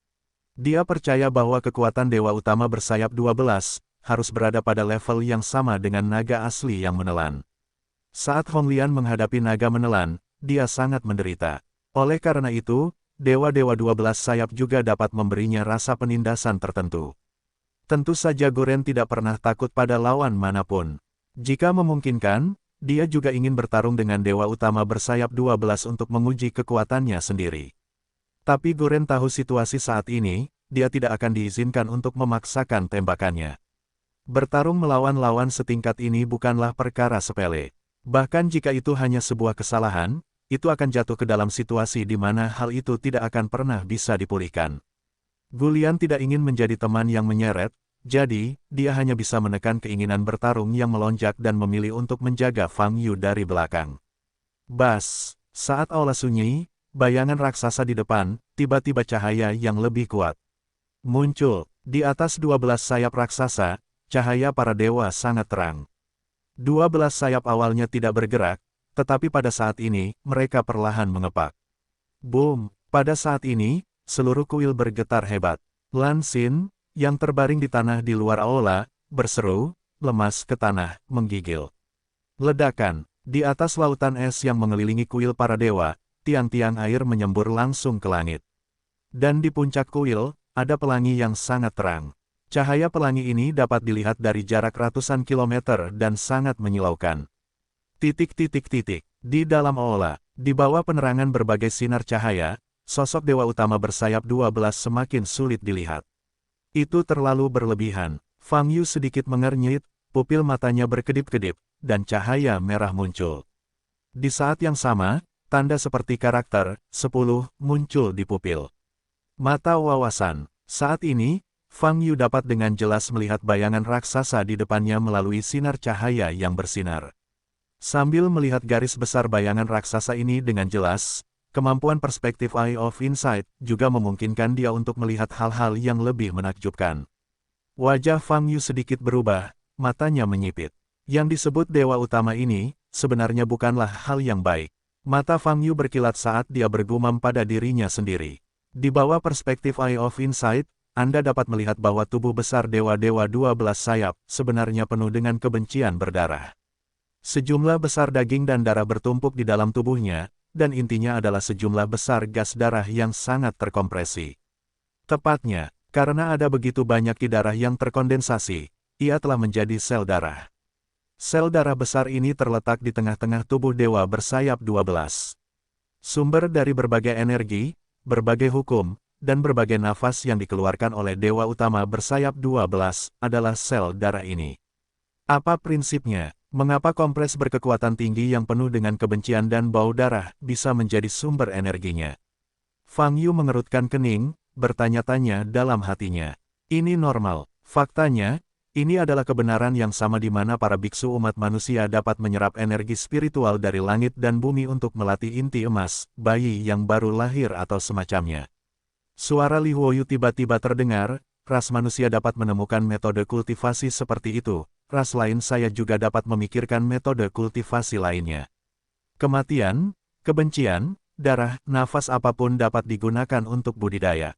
Dia percaya bahwa kekuatan dewa utama bersayap 12, harus berada pada level yang sama dengan naga asli yang menelan. Saat Honglian menghadapi naga menelan, dia sangat menderita. Oleh karena itu, dewa-dewa 12 sayap juga dapat memberinya rasa penindasan tertentu. Tentu saja Guren tidak pernah takut pada lawan manapun. Jika memungkinkan, dia juga ingin bertarung dengan dewa utama bersayap 12 untuk menguji kekuatannya sendiri. Tapi Guren tahu situasi saat ini, dia tidak akan diizinkan untuk memaksakan tembakannya. Bertarung melawan lawan setingkat ini bukanlah perkara sepele. Bahkan jika itu hanya sebuah kesalahan, itu akan jatuh ke dalam situasi di mana hal itu tidak akan pernah bisa dipulihkan. Gulian tidak ingin menjadi teman yang menyeret, jadi, dia hanya bisa menekan keinginan bertarung yang melonjak dan memilih untuk menjaga Fang Yu dari belakang. Bas, saat aula sunyi, bayangan raksasa di depan, tiba-tiba cahaya yang lebih kuat muncul. Di atas 12 sayap raksasa, cahaya para dewa sangat terang. 12 sayap awalnya tidak bergerak, tetapi pada saat ini, mereka perlahan mengepak. Boom! Pada saat ini, seluruh kuil bergetar hebat. Lan Xin, yang terbaring di tanah di luar aula, berseru, lemas ke tanah, menggigil. Ledakan, di atas lautan es yang mengelilingi kuil para dewa, tiang-tiang air menyembur langsung ke langit. Dan di puncak kuil, ada pelangi yang sangat terang. Cahaya pelangi ini dapat dilihat dari jarak ratusan kilometer dan sangat menyilaukan. Titik-titik-titik, di dalam aula, di bawah penerangan berbagai sinar cahaya, sosok dewa utama bersayap 12 semakin sulit dilihat. Itu terlalu berlebihan. Fang Yu sedikit mengernyit, pupil matanya berkedip-kedip, dan cahaya merah muncul. Di saat yang sama, tanda seperti karakter 10 muncul di pupil mata wawasan. Saat ini, Fang Yu dapat dengan jelas melihat bayangan raksasa di depannya melalui sinar cahaya yang bersinar. Sambil melihat garis besar bayangan raksasa ini dengan jelas, kemampuan perspektif Eye of Insight juga memungkinkan dia untuk melihat hal-hal yang lebih menakjubkan. Wajah Fang Yu sedikit berubah, matanya menyipit. Yang disebut dewa utama ini, sebenarnya bukanlah hal yang baik. Mata Fang Yu berkilat saat dia bergumam pada dirinya sendiri. Di bawah perspektif Eye of Insight, Anda dapat melihat bahwa tubuh besar dewa-dewa 12 sayap sebenarnya penuh dengan kebencian berdarah. Sejumlah besar daging dan darah bertumpuk di dalam tubuhnya, dan intinya adalah sejumlah besar gas darah yang sangat terkompresi. Tepatnya, karena ada begitu banyak darah yang terkondensasi, ia telah menjadi sel darah. Sel darah besar ini terletak di tengah-tengah tubuh dewa bersayap 12. Sumber dari berbagai energi, berbagai hukum, dan berbagai nafas yang dikeluarkan oleh dewa utama bersayap 12 adalah sel darah ini. Apa prinsipnya? Mengapa kompres berkekuatan tinggi yang penuh dengan kebencian dan bau darah bisa menjadi sumber energinya? Fang Yu mengerutkan kening, bertanya-tanya dalam hatinya. Ini normal. Faktanya, ini adalah kebenaran yang sama di mana para biksu umat manusia dapat menyerap energi spiritual dari langit dan bumi untuk melatih inti emas, bayi yang baru lahir atau semacamnya. Suara Li Huoyu tiba-tiba terdengar, ras manusia dapat menemukan metode kultivasi seperti itu. Ras lain saya juga dapat memikirkan metode kultivasi lainnya. Kematian, kebencian, darah, nafas apapun dapat digunakan untuk budidaya.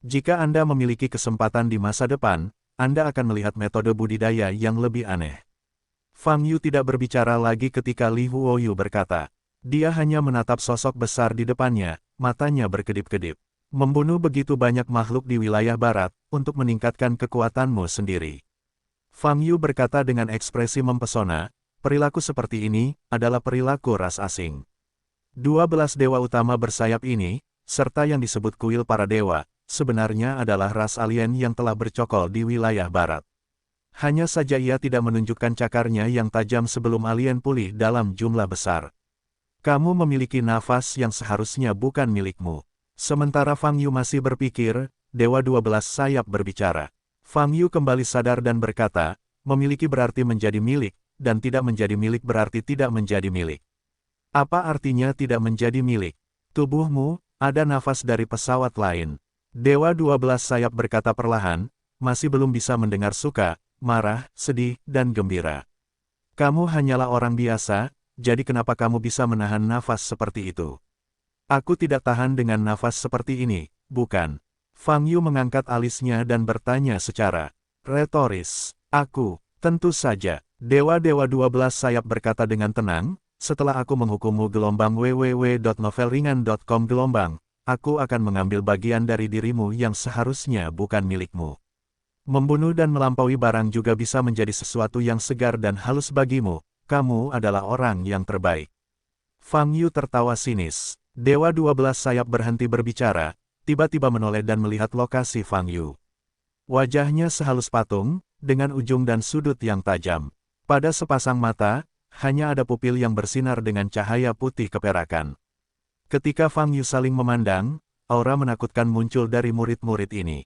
Jika Anda memiliki kesempatan di masa depan, Anda akan melihat metode budidaya yang lebih aneh. Fang Yu tidak berbicara lagi ketika Li Huoyu berkata. Dia hanya menatap sosok besar di depannya, matanya berkedip-kedip. Membunuh begitu banyak makhluk di wilayah barat, untuk meningkatkan kekuatanmu sendiri. Fang Yu berkata dengan ekspresi mempesona, perilaku seperti ini adalah perilaku ras asing. 12 dewa utama bersayap ini, serta yang disebut kuil para dewa, sebenarnya adalah ras alien yang telah bercokol di wilayah barat. Hanya saja ia tidak menunjukkan cakarnya yang tajam sebelum alien pulih dalam jumlah besar. Kamu memiliki nafas yang seharusnya bukan milikmu. Sementara Fang Yu masih berpikir, Dewa 12 Sayap berbicara. Fang Yu kembali sadar dan berkata, memiliki berarti menjadi milik, dan tidak menjadi milik berarti tidak menjadi milik. Apa artinya tidak menjadi milik? Tubuhmu, ada nafas dari pesawat lain. Dewa 12 Sayap berkata perlahan, masih belum bisa mendengar suka, marah, sedih, dan gembira. Kamu hanyalah orang biasa, jadi kenapa kamu bisa menahan nafas seperti itu? Aku tidak tahan dengan nafas seperti ini, bukan? Fang Yu mengangkat alisnya dan bertanya secara retoris. Tentu saja. Dewa-dewa 12 Sayap berkata dengan tenang, setelah aku menghukummu gelombang www.novelringan.com gelombang, aku akan mengambil bagian dari dirimu yang seharusnya bukan milikmu. Membunuh dan melampaui barang juga bisa menjadi sesuatu yang segar dan halus bagimu, kamu adalah orang yang terbaik. Fang Yu tertawa sinis. Dewa 12 Sayap berhenti berbicara, tiba-tiba menoleh dan melihat lokasi Fang Yu. Wajahnya sehalus patung, dengan ujung dan sudut yang tajam. Pada sepasang mata, hanya ada pupil yang bersinar dengan cahaya putih keperakan. Ketika Fang Yu saling memandang, aura menakutkan muncul dari murid-murid ini.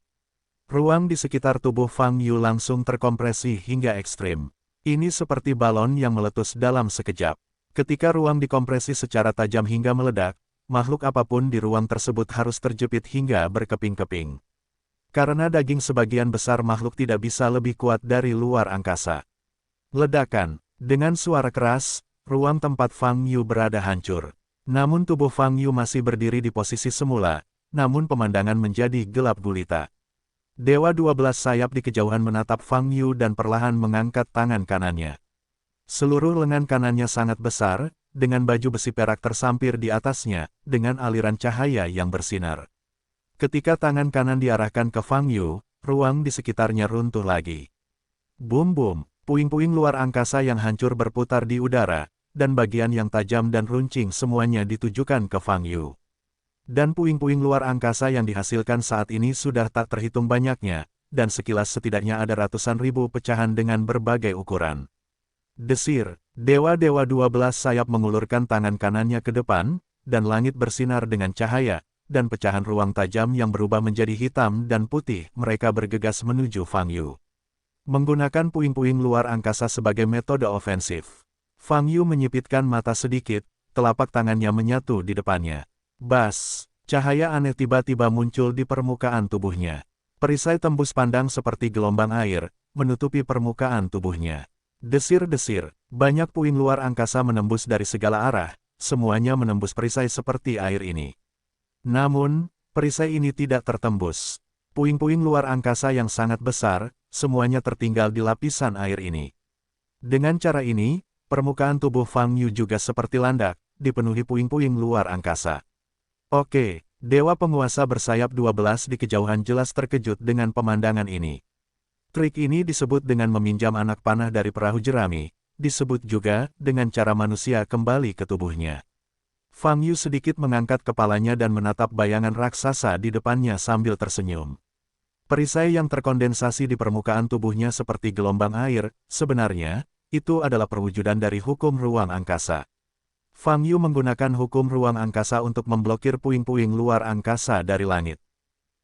Ruang di sekitar tubuh Fang Yu langsung terkompresi hingga ekstrim. Ini seperti balon yang meletus dalam sekejap. Ketika ruang dikompresi secara tajam hingga meledak, makhluk apapun di ruang tersebut harus terjepit hingga berkeping-keping. Karena daging sebagian besar makhluk tidak bisa lebih kuat dari luar angkasa. Ledakan. Dengan suara keras, ruang tempat Fang Yu berada hancur. Namun tubuh Fang Yu masih berdiri di posisi semula, namun pemandangan menjadi gelap gulita. Dewa 12 Sayap di kejauhan menatap Fang Yu dan perlahan mengangkat tangan kanannya. Seluruh lengan kanannya sangat besar, dengan baju besi perak tersampir di atasnya, dengan aliran cahaya yang bersinar. Ketika tangan kanan diarahkan ke Fang Yu, ruang di sekitarnya runtuh lagi. Bum-bum, puing-puing luar angkasa yang hancur berputar di udara, dan bagian yang tajam dan runcing semuanya ditujukan ke Fang Yu. Dan puing-puing luar angkasa yang dihasilkan saat ini sudah tak terhitung banyaknya, dan sekilas setidaknya ada ratusan ribu pecahan dengan berbagai ukuran. Desir, Dewa-dewa 12 Sayap mengulurkan tangan kanannya ke depan, dan langit bersinar dengan cahaya, dan pecahan ruang tajam yang berubah menjadi hitam dan putih, mereka bergegas menuju Fang Yu. Menggunakan puing-puing luar angkasa sebagai metode ofensif. Fang Yu menyipitkan mata sedikit, telapak tangannya menyatu di depannya. Bas, cahaya aneh tiba-tiba muncul di permukaan tubuhnya. Perisai tembus pandang seperti gelombang air, menutupi permukaan tubuhnya. Desir-desir, banyak puing luar angkasa menembus dari segala arah, semuanya menembus perisai seperti air ini. Namun, perisai ini tidak tertembus. Puing-puing luar angkasa yang sangat besar, semuanya tertinggal di lapisan air ini. Dengan cara ini, permukaan tubuh Fang Yu juga seperti landak, dipenuhi puing-puing luar angkasa. Oke, Dewa Penguasa bersayap 12 di kejauhan jelas terkejut dengan pemandangan ini. Trik ini disebut dengan meminjam anak panah dari perahu jerami, disebut juga dengan cara manusia kembali ke tubuhnya. Fang Yu sedikit mengangkat kepalanya dan menatap bayangan raksasa di depannya sambil tersenyum. Perisai yang terkondensasi di permukaan tubuhnya seperti gelombang air, sebenarnya, itu adalah perwujudan dari hukum ruang angkasa. Fang Yu menggunakan hukum ruang angkasa untuk memblokir puing-puing luar angkasa dari langit.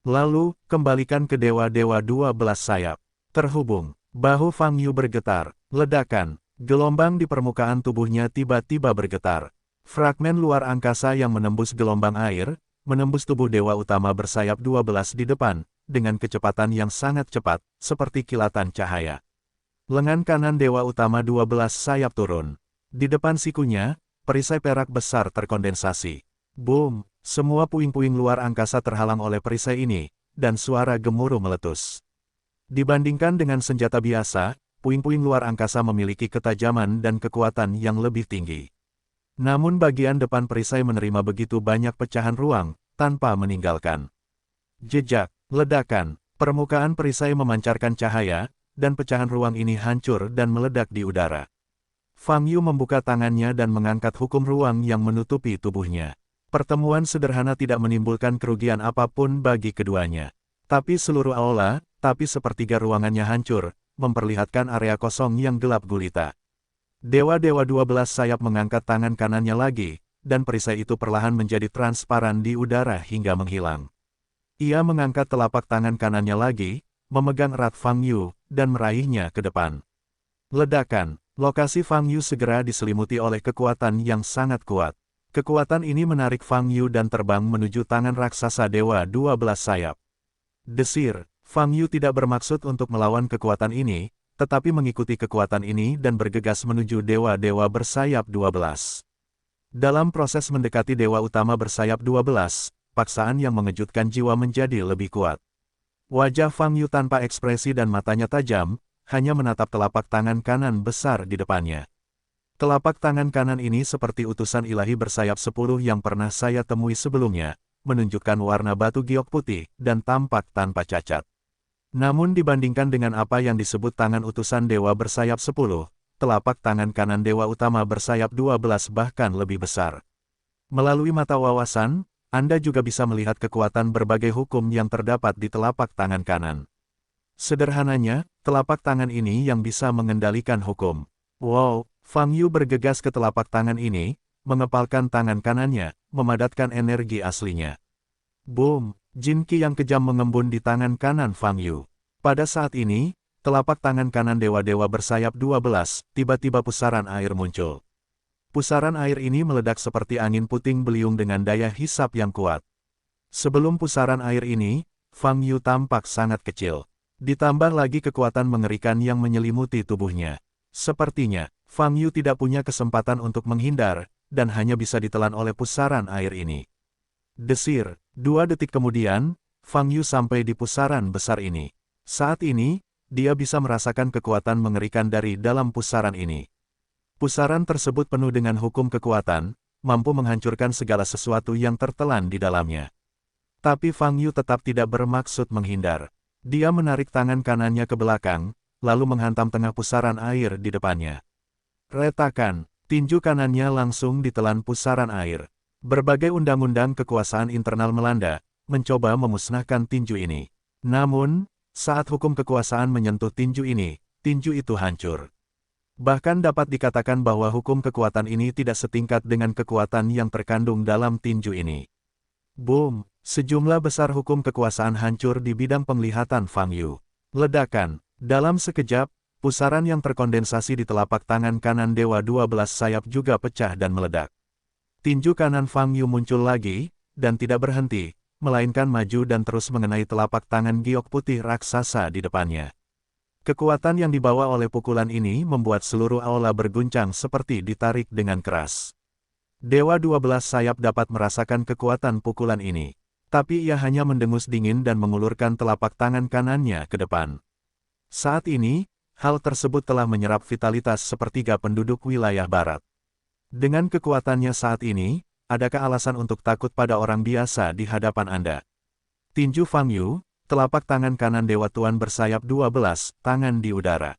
Lalu, kembalikan ke Dewa-dewa 12 Sayap. Terhubung, bahu Fang Yu bergetar, ledakan, gelombang di permukaan tubuhnya tiba-tiba bergetar. Fragmen luar angkasa yang menembus gelombang air, menembus tubuh Dewa Utama bersayap 12 di depan, dengan kecepatan yang sangat cepat, seperti kilatan cahaya. Lengan kanan Dewa Utama 12 Sayap turun. Di depan sikunya, perisai perak besar terkondensasi. Boom, semua puing-puing luar angkasa terhalang oleh perisai ini, dan suara gemuruh meletus. Dibandingkan dengan senjata biasa, puing-puing luar angkasa memiliki ketajaman dan kekuatan yang lebih tinggi. Namun bagian depan perisai menerima begitu banyak pecahan ruang, tanpa meninggalkan jejak. Ledakan, permukaan perisai memancarkan cahaya, dan pecahan ruang ini hancur dan meledak di udara. Fang Yu membuka tangannya dan mengangkat hukum ruang yang menutupi tubuhnya. Pertemuan sederhana tidak menimbulkan kerugian apapun bagi keduanya. Tapi seluruh aula, tapi sepertiga ruangannya hancur, memperlihatkan area kosong yang gelap gulita. Dewa-dewa 12 sayap mengangkat tangan kanannya lagi, dan perisai itu perlahan menjadi transparan di udara hingga menghilang. Ia mengangkat telapak tangan kanannya lagi, memegang erat Fang Yu, dan meraihnya ke depan. Ledakan, lokasi Fang Yu segera diselimuti oleh kekuatan yang sangat kuat. Kekuatan ini menarik Fang Yu dan terbang menuju tangan raksasa Dewa 12 sayap. Desir, Fang Yu tidak bermaksud untuk melawan kekuatan ini, tetapi mengikuti kekuatan ini dan bergegas menuju dewa-dewa bersayap 12. Dalam proses mendekati dewa utama bersayap 12, paksaan yang mengejutkan jiwa menjadi lebih kuat. Wajah Fang Yu tanpa ekspresi dan matanya tajam, hanya menatap telapak tangan kanan besar di depannya. Telapak tangan kanan ini seperti utusan ilahi bersayap 10 yang pernah saya temui sebelumnya, menunjukkan warna batu giok putih dan tampak tanpa cacat. Namun dibandingkan dengan apa yang disebut tangan utusan dewa bersayap 10, telapak tangan kanan dewa utama bersayap 12 bahkan lebih besar. Melalui mata wawasan, Anda juga bisa melihat kekuatan berbagai hukum yang terdapat di telapak tangan kanan. Sederhananya, telapak tangan ini yang bisa mengendalikan hukum. Wow, Fang Yu bergegas ke telapak tangan ini, mengepalkan tangan kanannya, memadatkan energi aslinya. Boom, Jin Qi yang kejam mengembun di tangan kanan Fang Yu. Pada saat ini, telapak tangan kanan dewa-dewa bersayap 12, tiba-tiba pusaran air muncul. Pusaran air ini meledak seperti angin puting beliung dengan daya hisap yang kuat. Sebelum pusaran air ini, Fang Yu tampak sangat kecil. Ditambah lagi kekuatan mengerikan yang menyelimuti tubuhnya. Sepertinya, Fang Yu tidak punya kesempatan untuk menghindar, dan hanya bisa ditelan oleh pusaran air ini. Desir, 2 detik kemudian, Fang Yu sampai di pusaran besar ini. Saat ini, dia bisa merasakan kekuatan mengerikan dari dalam pusaran ini. Pusaran tersebut penuh dengan hukum kekuatan, mampu menghancurkan segala sesuatu yang tertelan di dalamnya. Tapi Fang Yu tetap tidak bermaksud menghindar. Dia menarik tangan kanannya ke belakang, lalu menghantam tengah pusaran air di depannya. Retakan, tinju kanannya langsung ditelan pusaran air. Berbagai undang-undang kekuasaan internal melanda, mencoba memusnahkan tinju ini. Namun, saat hukum kekuasaan menyentuh tinju ini, tinju itu hancur. Bahkan dapat dikatakan bahwa hukum kekuatan ini tidak setingkat dengan kekuatan yang terkandung dalam tinju ini. Boom, sejumlah besar hukum kekuasaan hancur di bidang penglihatan Fang Yu. Ledakan, dalam sekejap, pusaran yang terkondensasi di telapak tangan kanan Dewa 12 sayap juga pecah dan meledak. Tinju kanan Fang Yu muncul lagi, dan tidak berhenti, melainkan maju dan terus mengenai telapak tangan giok putih raksasa di depannya. Kekuatan yang dibawa oleh pukulan ini membuat seluruh aula berguncang seperti ditarik dengan keras. Dewa 12 sayap dapat merasakan kekuatan pukulan ini, tapi ia hanya mendengus dingin dan mengulurkan telapak tangan kanannya ke depan. Saat ini, hal tersebut telah menyerap vitalitas sepertiga penduduk wilayah barat. Dengan kekuatannya saat ini, adakah alasan untuk takut pada orang biasa di hadapan Anda? Tinju Fang Yu, telapak tangan kanan Dewa Tuan bersayap 12, tangan di udara.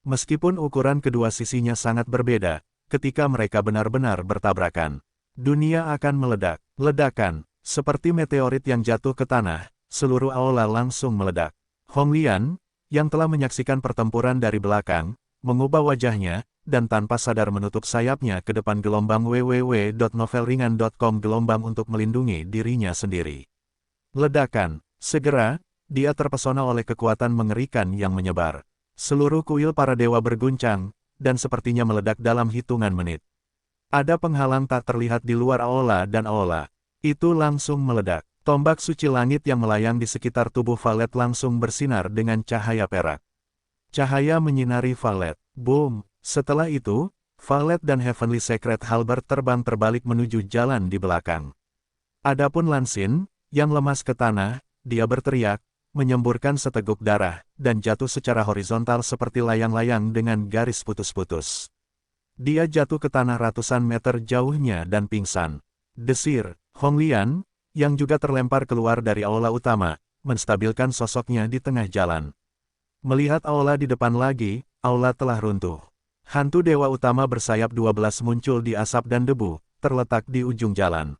Meskipun ukuran kedua sisinya sangat berbeda, ketika mereka benar-benar bertabrakan, dunia akan meledak. Ledakan, seperti meteorit yang jatuh ke tanah, seluruh aula langsung meledak. Hong Lian, yang telah menyaksikan pertempuran dari belakang, mengubah wajahnya, dan tanpa sadar menutup sayapnya ke depan gelombang www.novelringan.com gelombang untuk melindungi dirinya sendiri. Ledakan, segera, dia terpesona oleh kekuatan mengerikan yang menyebar. Seluruh kuil para dewa berguncang, dan sepertinya meledak dalam hitungan menit. Ada penghalang tak terlihat di luar aula dan aula. Itu langsung meledak. Tombak suci langit yang melayang di sekitar tubuh Valet langsung bersinar dengan cahaya perak. Cahaya menyinari Valet. Boom! Setelah itu, Valet dan Heavenly Secret Halberd terbang terbalik menuju jalan di belakang. Adapun Lan Xin, yang lemas ke tanah, dia berteriak, menyemburkan seteguk darah, dan jatuh secara horizontal seperti layang-layang dengan garis putus-putus. Dia jatuh ke tanah ratusan meter jauhnya dan pingsan. Desir, Hong Lian, yang juga terlempar keluar dari aula utama, menstabilkan sosoknya di tengah jalan. Melihat aula di depan lagi, aula telah runtuh. Hantu Dewa Utama bersayap 12 muncul di asap dan debu, terletak di ujung jalan.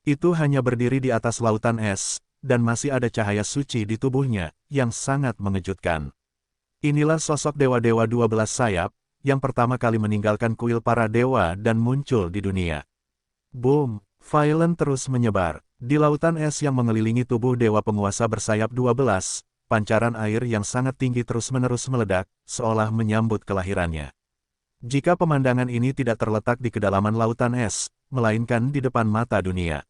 Itu hanya berdiri di atas lautan es, dan masih ada cahaya suci di tubuhnya, yang sangat mengejutkan. Inilah sosok dewa-dewa 12 sayap, yang pertama kali meninggalkan kuil para dewa dan muncul di dunia. Boom! Violent terus menyebar. Di lautan es yang mengelilingi tubuh dewa penguasa bersayap 12, pancaran air yang sangat tinggi terus-menerus meledak, seolah menyambut kelahirannya. Jika pemandangan ini tidak terletak di kedalaman lautan es, melainkan di depan mata dunia,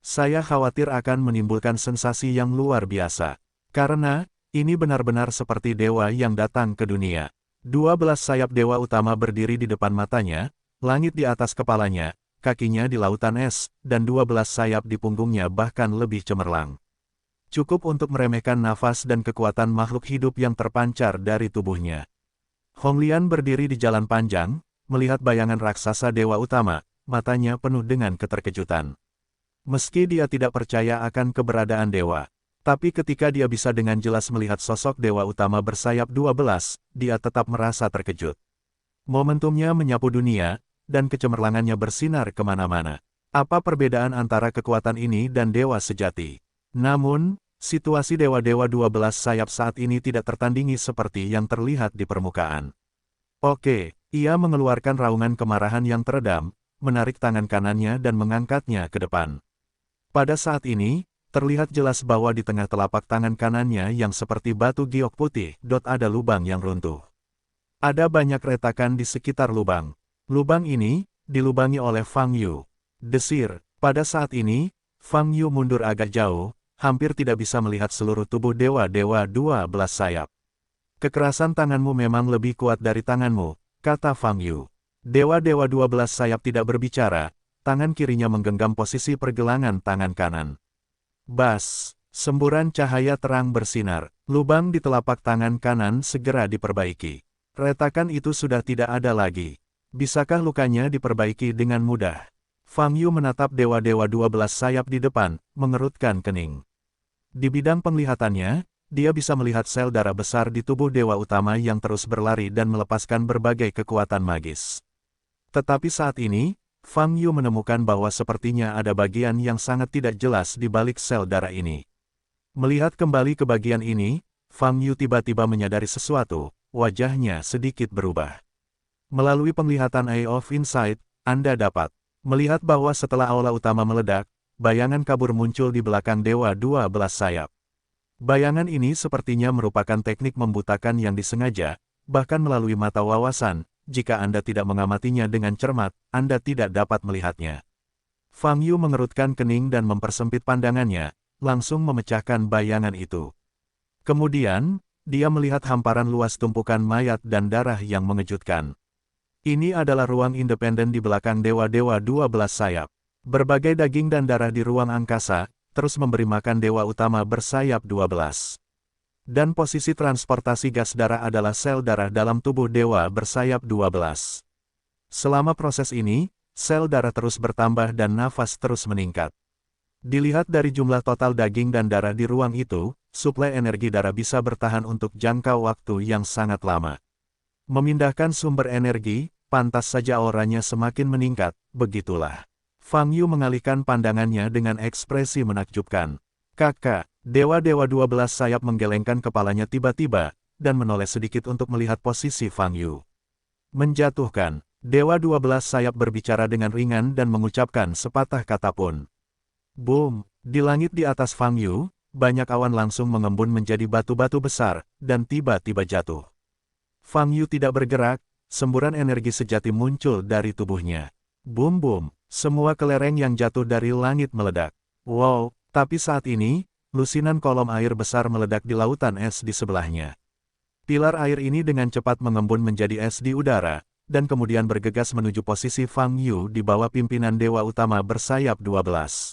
saya khawatir akan menimbulkan sensasi yang luar biasa. Karena, ini benar-benar seperti dewa yang datang ke dunia. 12 sayap dewa utama berdiri di depan matanya, langit di atas kepalanya, kakinya di lautan es, dan 12 sayap di punggungnya bahkan lebih cemerlang. Cukup untuk meremehkan nafas dan kekuatan makhluk hidup yang terpancar dari tubuhnya. Honglian berdiri di jalan panjang, melihat bayangan raksasa dewa utama, matanya penuh dengan keterkejutan. Meski dia tidak percaya akan keberadaan dewa, tapi ketika dia bisa dengan jelas melihat sosok dewa utama bersayap 12, dia tetap merasa terkejut. Momentumnya menyapu dunia, dan kecemerlangannya bersinar kemana-mana. Apa perbedaan antara kekuatan ini dan dewa sejati? Namun, situasi dewa-dewa 12 sayap saat ini tidak tertandingi seperti yang terlihat di permukaan. Oke, ia mengeluarkan raungan kemarahan yang teredam, menarik tangan kanannya dan mengangkatnya ke depan. Pada saat ini, terlihat jelas bahwa di tengah telapak tangan kanannya yang seperti batu giok putih, ada lubang yang runtuh. Ada banyak retakan di sekitar lubang. Lubang ini, dilubangi oleh Fang Yu. Desir, pada saat ini, Fang Yu mundur agak jauh, hampir tidak bisa melihat seluruh tubuh dewa-dewa 12 sayap. Kekerasan tanganmu memang lebih kuat dari tanganmu, kata Fang Yu. Dewa-dewa 12 sayap tidak berbicara, tangan kirinya menggenggam posisi pergelangan tangan kanan. Bas, semburan cahaya terang bersinar, lubang di telapak tangan kanan segera diperbaiki. Retakan itu sudah tidak ada lagi. Bisakah lukanya diperbaiki dengan mudah? Fang Yu menatap dewa-dewa 12 sayap di depan, mengerutkan kening. Di bidang penglihatannya, dia bisa melihat sel darah besar di tubuh dewa utama yang terus berlari dan melepaskan berbagai kekuatan magis. Tetapi saat ini, Fang Yu menemukan bahwa sepertinya ada bagian yang sangat tidak jelas di balik sel darah ini. Melihat kembali ke bagian ini, Fang Yu tiba-tiba menyadari sesuatu, wajahnya sedikit berubah. Melalui penglihatan Eye of Insight, Anda dapat melihat bahwa setelah aula utama meledak, bayangan kabur muncul di belakang dewa 12 sayap. Bayangan ini sepertinya merupakan teknik membutakan yang disengaja, bahkan melalui mata wawasan, jika Anda tidak mengamatinya dengan cermat, Anda tidak dapat melihatnya. Fang Yu mengerutkan kening dan mempersempit pandangannya, langsung memecahkan bayangan itu. Kemudian, dia melihat hamparan luas tumpukan mayat dan darah yang mengejutkan. Ini adalah ruang independen di belakang dewa-dewa 12 sayap. Berbagai daging dan darah di ruang angkasa, terus memberi makan dewa utama bersayap 12. Dan posisi transportasi gas darah adalah sel darah dalam tubuh dewa bersayap 12. Selama proses ini, sel darah terus bertambah dan nafas terus meningkat. Dilihat dari jumlah total daging dan darah di ruang itu, suplai energi darah bisa bertahan untuk jangka waktu yang sangat lama. Memindahkan sumber energi, pantas saja auranya semakin meningkat, begitulah. Fang Yu mengalihkan pandangannya dengan ekspresi menakjubkan. Kakak, dewa-dewa 12 sayap menggelengkan kepalanya tiba-tiba, dan menoleh sedikit untuk melihat posisi Fang Yu. Menjatuhkan, dewa 12 sayap berbicara dengan ringan dan mengucapkan sepatah kata pun. Boom, di langit di atas Fang Yu, banyak awan langsung mengembun menjadi batu-batu besar, dan tiba-tiba jatuh. Fang Yu tidak bergerak, semburan energi sejati muncul dari tubuhnya. Boom-boom, semua kelereng yang jatuh dari langit meledak. Wow, tapi saat ini, lusinan kolom air besar meledak di lautan es di sebelahnya. Pilar air ini dengan cepat mengembun menjadi es di udara, dan kemudian bergegas menuju posisi Fang Yu di bawah pimpinan dewa utama bersayap 12.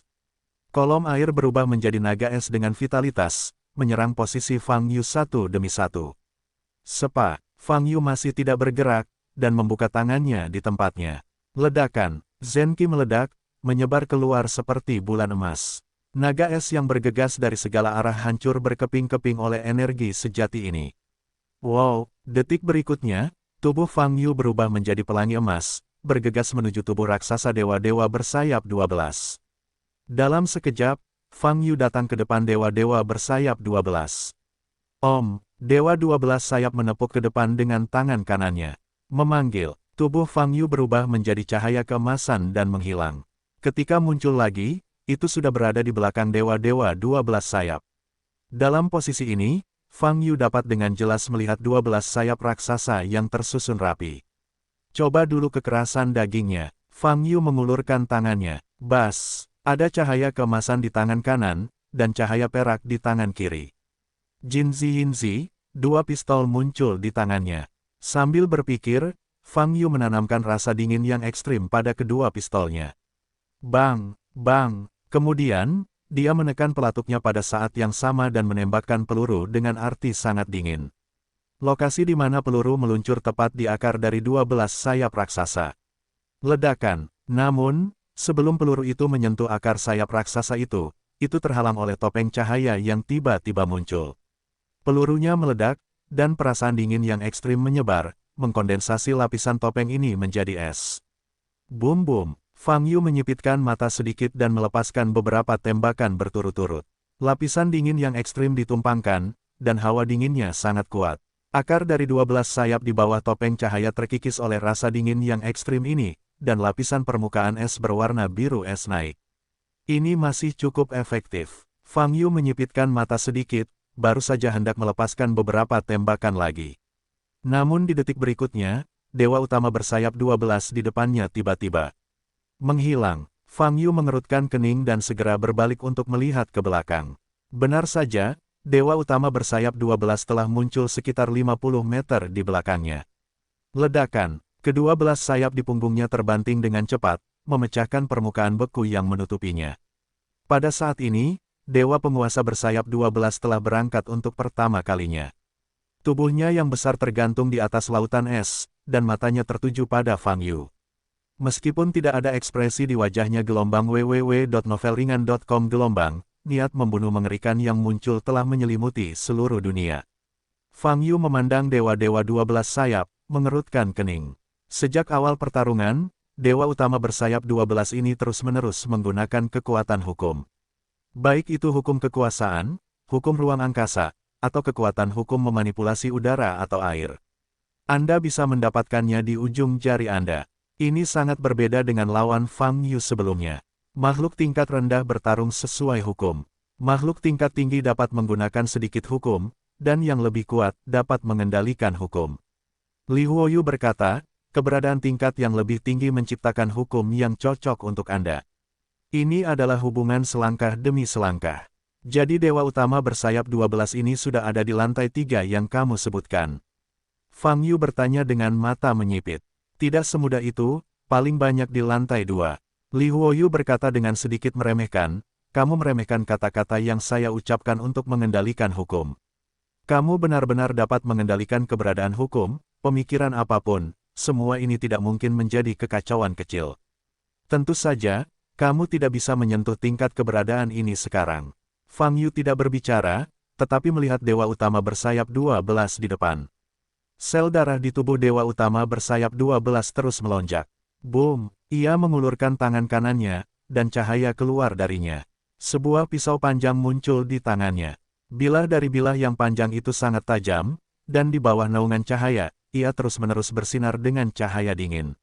Kolom air berubah menjadi naga es dengan vitalitas, menyerang posisi Fang Yu satu demi satu. Fang Yu masih tidak bergerak, dan membuka tangannya di tempatnya. Ledakan, Zenki meledak, menyebar keluar seperti bulan emas. Naga es yang bergegas dari segala arah hancur berkeping-keping oleh energi sejati ini. Wow, detik berikutnya, tubuh Fang Yu berubah menjadi pelangi emas, bergegas menuju tubuh raksasa dewa-dewa bersayap 12. Dalam sekejap, Fang Yu datang ke depan dewa-dewa bersayap 12. Dewa 12 sayap menepuk ke depan dengan tangan kanannya. Memanggil, tubuh Fang Yu berubah menjadi cahaya keemasan dan menghilang. Ketika muncul lagi, itu sudah berada di belakang dewa-dewa 12 sayap. Dalam posisi ini, Fang Yu dapat dengan jelas melihat 12 sayap raksasa yang tersusun rapi. Coba dulu kekerasan dagingnya. Fang Yu mengulurkan tangannya. Bas, ada cahaya keemasan di tangan kanan, dan cahaya perak di tangan kiri. Jinzi Yinzi, 2 pistol muncul di tangannya. Sambil berpikir, Fang Yu menanamkan rasa dingin yang ekstrim pada kedua pistolnya. Bang, bang, kemudian, dia menekan pelatuknya pada saat yang sama dan menembakkan peluru dengan arti sangat dingin. Lokasi di mana peluru meluncur tepat di akar dari 12 sayap raksasa. Ledakan, namun, sebelum peluru itu menyentuh akar sayap raksasa itu terhalang oleh topeng cahaya yang tiba-tiba muncul. Pelurunya meledak, dan perasaan dingin yang ekstrim menyebar, mengkondensasi lapisan topeng ini menjadi es. Boom-boom, Fang Yu menyipitkan mata sedikit dan melepaskan beberapa tembakan berturut-turut. Lapisan dingin yang ekstrim ditumpangkan, dan hawa dinginnya sangat kuat. Akar dari 12 sayap di bawah topeng cahaya terkikis oleh rasa dingin yang ekstrim ini, dan lapisan permukaan es berwarna biru es naik. Ini masih cukup efektif. Fang Yu menyipitkan mata sedikit, baru saja hendak melepaskan beberapa tembakan lagi. Namun di detik berikutnya, dewa utama bersayap 12 di depannya tiba-tiba menghilang. Fang Yu mengerutkan kening dan segera berbalik untuk melihat ke belakang. Benar saja, dewa utama bersayap 12 telah muncul sekitar 50 meter di belakangnya. Ledakan, kedua belas sayap di punggungnya terbanting dengan cepat, memecahkan permukaan beku yang menutupinya. Pada saat ini, dewa penguasa bersayap 12 telah berangkat untuk pertama kalinya. Tubuhnya yang besar tergantung di atas lautan es, dan matanya tertuju pada Fang Yu. Meskipun tidak ada ekspresi di wajahnya, gelombang www.novelringan.com gelombang, niat membunuh mengerikan yang muncul telah menyelimuti seluruh dunia. Fang Yu memandang dewa-dewa 12 sayap, mengerutkan kening. Sejak awal pertarungan, dewa utama bersayap 12 ini terus-menerus menggunakan kekuatan hukum. Baik itu hukum kekuasaan, hukum ruang angkasa, atau kekuatan hukum memanipulasi udara atau air. Anda bisa mendapatkannya di ujung jari Anda. Ini sangat berbeda dengan lawan Fang Yu sebelumnya. Makhluk tingkat rendah bertarung sesuai hukum. Makhluk tingkat tinggi dapat menggunakan sedikit hukum, dan yang lebih kuat dapat mengendalikan hukum. Li Huoyu berkata, keberadaan tingkat yang lebih tinggi menciptakan hukum yang cocok untuk Anda. Ini adalah hubungan selangkah demi selangkah. Jadi dewa utama bersayap 12 ini sudah ada di lantai 3 yang kamu sebutkan. Fang Yu bertanya dengan mata menyipit. Tidak semudah itu, paling banyak di lantai 2. Li Huoyu berkata dengan sedikit meremehkan, kamu meremehkan kata-kata yang saya ucapkan untuk mengendalikan hukum. Kamu benar-benar dapat mengendalikan keberadaan hukum, pemikiran apapun, semua ini tidak mungkin menjadi kekacauan kecil. Tentu saja, kamu tidak bisa menyentuh tingkat keberadaan ini sekarang. Fang Yu tidak berbicara, tetapi melihat dewa utama bersayap 12 di depan. Sel darah di tubuh dewa utama bersayap 12 terus melonjak. Boom, ia mengulurkan tangan kanannya, dan cahaya keluar darinya. Sebuah pisau panjang muncul di tangannya. Bilah dari bilah yang panjang itu sangat tajam, dan di bawah naungan cahaya, ia terus-menerus bersinar dengan cahaya dingin.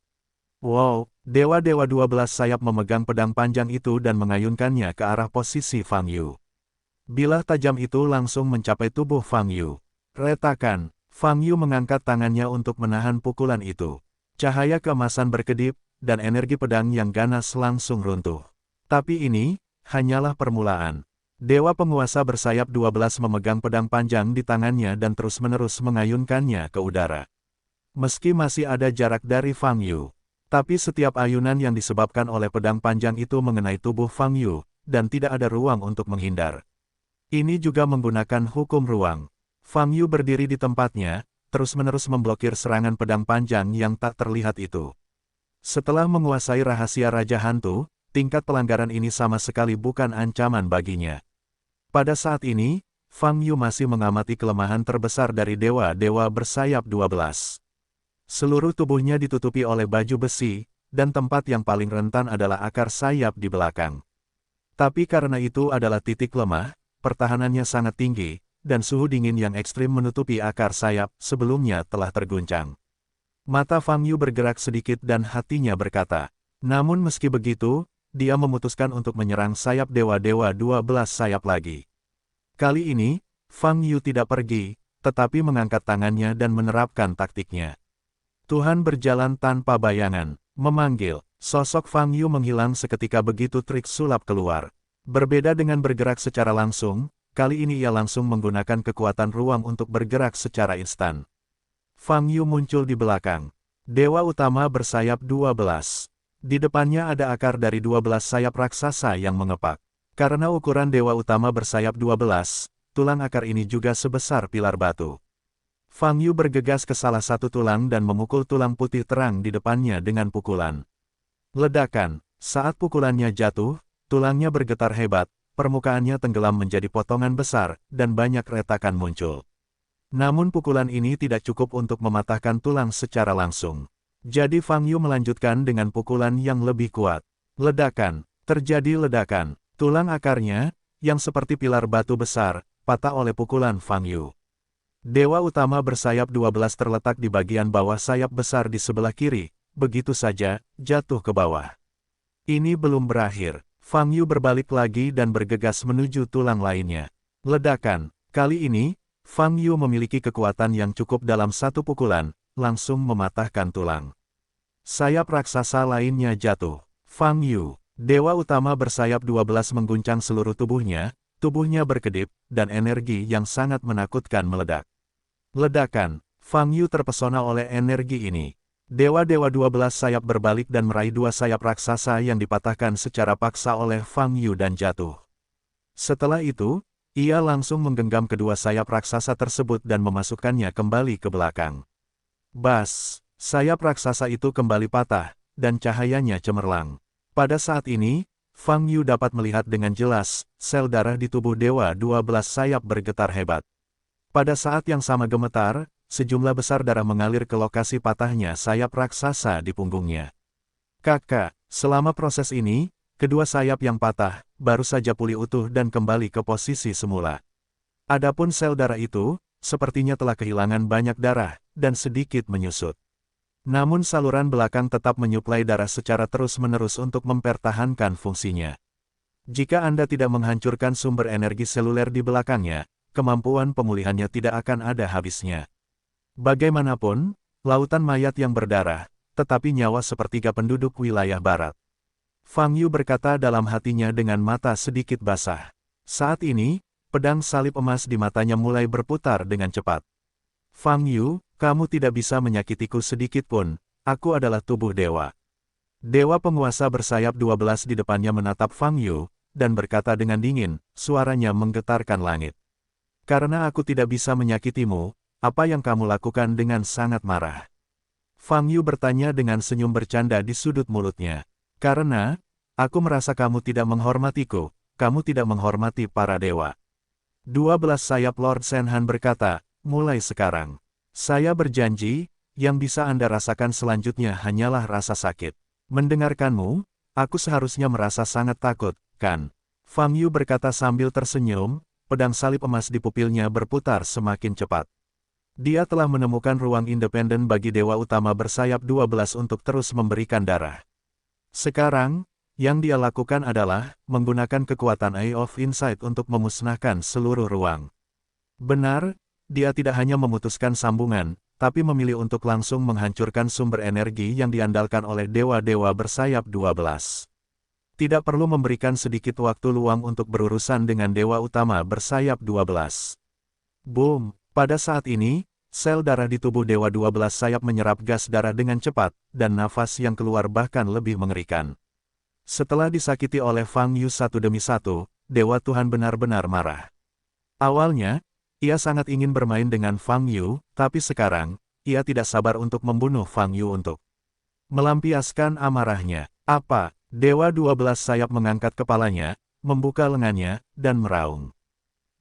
Wow, dewa-dewa 12 sayap memegang pedang panjang itu dan mengayunkannya ke arah posisi Fang Yu. Bilah tajam itu langsung mencapai tubuh Fang Yu. Retakan, Fang Yu mengangkat tangannya untuk menahan pukulan itu. Cahaya keemasan berkedip, dan energi pedang yang ganas langsung runtuh. Tapi ini, hanyalah permulaan. Dewa penguasa bersayap 12 memegang pedang panjang di tangannya dan terus-menerus mengayunkannya ke udara. Meski masih ada jarak dari Fang Yu, tapi setiap ayunan yang disebabkan oleh pedang panjang itu mengenai tubuh Fang Yu, dan tidak ada ruang untuk menghindar. Ini juga menggunakan hukum ruang. Fang Yu berdiri di tempatnya, terus-menerus memblokir serangan pedang panjang yang tak terlihat itu. Setelah menguasai rahasia Raja Hantu, tingkat pelanggaran ini sama sekali bukan ancaman baginya. Pada saat ini, Fang Yu masih mengamati kelemahan terbesar dari dewa-dewa bersayap 12. Seluruh tubuhnya ditutupi oleh baju besi, dan tempat yang paling rentan adalah akar sayap di belakang. Tapi karena itu adalah titik lemah, pertahanannya sangat tinggi, dan suhu dingin yang ekstrim menutupi akar sayap sebelumnya telah terguncang. Mata Fang Yu bergerak sedikit dan hatinya berkata. Namun meski begitu, dia memutuskan untuk menyerang sayap dewa-dewa 12 sayap lagi. Kali ini, Fang Yu tidak pergi, tetapi mengangkat tangannya dan menerapkan taktiknya. Tuhan berjalan tanpa bayangan, memanggil. Sosok Fang Yu menghilang seketika begitu trik sulap keluar. Berbeda dengan bergerak secara langsung, kali ini ia langsung menggunakan kekuatan ruang untuk bergerak secara instan. Fang Yu muncul di belakang. Dewa utama bersayap 12. Di depannya ada akar dari 12 sayap raksasa yang mengepak. Karena ukuran dewa utama bersayap 12, tulang akar ini juga sebesar pilar batu. Fang Yu bergegas ke salah satu tulang dan memukul tulang putih terang di depannya dengan pukulan. Ledakan. Saat pukulannya jatuh, tulangnya bergetar hebat, permukaannya tenggelam menjadi potongan besar, dan banyak retakan muncul. Namun pukulan ini tidak cukup untuk mematahkan tulang secara langsung. Jadi Fang Yu melanjutkan dengan pukulan yang lebih kuat. Ledakan. Terjadi ledakan. Tulang akarnya, yang seperti pilar batu besar, patah oleh pukulan Fang Yu. Dewa utama bersayap 12 terletak di bagian bawah sayap besar di sebelah kiri, begitu saja, jatuh ke bawah. Ini belum berakhir. Fang Yu berbalik lagi dan bergegas menuju tulang lainnya. Ledakan. Kali ini, Fang Yu memiliki kekuatan yang cukup dalam satu pukulan, langsung mematahkan tulang. Sayap raksasa lainnya jatuh. Fang Yu, dewa utama bersayap 12 mengguncang seluruh tubuhnya berkedip, dan energi yang sangat menakutkan meledak. Ledakan. Fang Yu terpesona oleh energi ini. Dewa-dewa 12 sayap berbalik dan meraih dua sayap raksasa yang dipatahkan secara paksa oleh Fang Yu dan jatuh. Setelah itu, ia langsung menggenggam kedua sayap raksasa tersebut dan memasukkannya kembali ke belakang. Bas, sayap raksasa itu kembali patah, dan cahayanya cemerlang. Pada saat ini, Fang Yu dapat melihat dengan jelas, sel darah di tubuh dewa 12 sayap bergetar hebat. Pada saat yang sama gemetar, sejumlah besar darah mengalir ke lokasi patahnya sayap raksasa di punggungnya. Kakak, selama proses ini, kedua sayap yang patah, baru saja pulih utuh dan kembali ke posisi semula. Adapun sel darah itu, sepertinya telah kehilangan banyak darah, dan sedikit menyusut. Namun saluran belakang tetap menyuplai darah secara terus-menerus untuk mempertahankan fungsinya. Jika Anda tidak menghancurkan sumber energi seluler di belakangnya, kemampuan pemulihannya tidak akan ada habisnya. Bagaimanapun, lautan mayat yang berdarah, tetapi nyawa sepertiga penduduk wilayah barat. Fang Yu berkata dalam hatinya dengan mata sedikit basah. Saat ini, pedang salib emas di matanya mulai berputar dengan cepat. Fang Yu, kamu tidak bisa menyakitiku sedikit pun, aku adalah tubuh dewa. Dewa penguasa bersayap 12 di depannya menatap Fang Yu, dan berkata dengan dingin, suaranya menggetarkan langit. Karena aku tidak bisa menyakitimu, apa yang kamu lakukan dengan sangat marah? Fang Yu bertanya dengan senyum bercanda di sudut mulutnya. Karena, aku merasa kamu tidak menghormatiku, kamu tidak menghormati para dewa. 12 sayap Lord Shenhan berkata, mulai sekarang. Saya berjanji, yang bisa Anda rasakan selanjutnya hanyalah rasa sakit. Mendengarkanmu, aku seharusnya merasa sangat takut, kan? Fang Yu berkata sambil tersenyum, pedang salib emas di pupilnya berputar semakin cepat. Dia telah menemukan ruang independen bagi dewa utama bersayap 12 untuk terus memberikan darah. Sekarang, yang dia lakukan adalah menggunakan kekuatan Eye of Insight untuk memusnahkan seluruh ruang. Benar, dia tidak hanya memutuskan sambungan, tapi memilih untuk langsung menghancurkan sumber energi yang diandalkan oleh dewa-dewa bersayap 12. Tidak perlu memberikan sedikit waktu luang untuk berurusan dengan dewa utama bersayap 12. Boom! Pada saat ini, sel darah di tubuh dewa 12 sayap menyerap gas darah dengan cepat, dan nafas yang keluar bahkan lebih mengerikan. Setelah disakiti oleh Fang Yu satu demi satu, Dewa Tuhan benar-benar marah. Awalnya, ia sangat ingin bermain dengan Fang Yu, tapi sekarang, ia tidak sabar untuk membunuh Fang Yu untuk melampiaskan amarahnya. Apa? Dewa 12 sayap mengangkat kepalanya, membuka lengannya, dan meraung.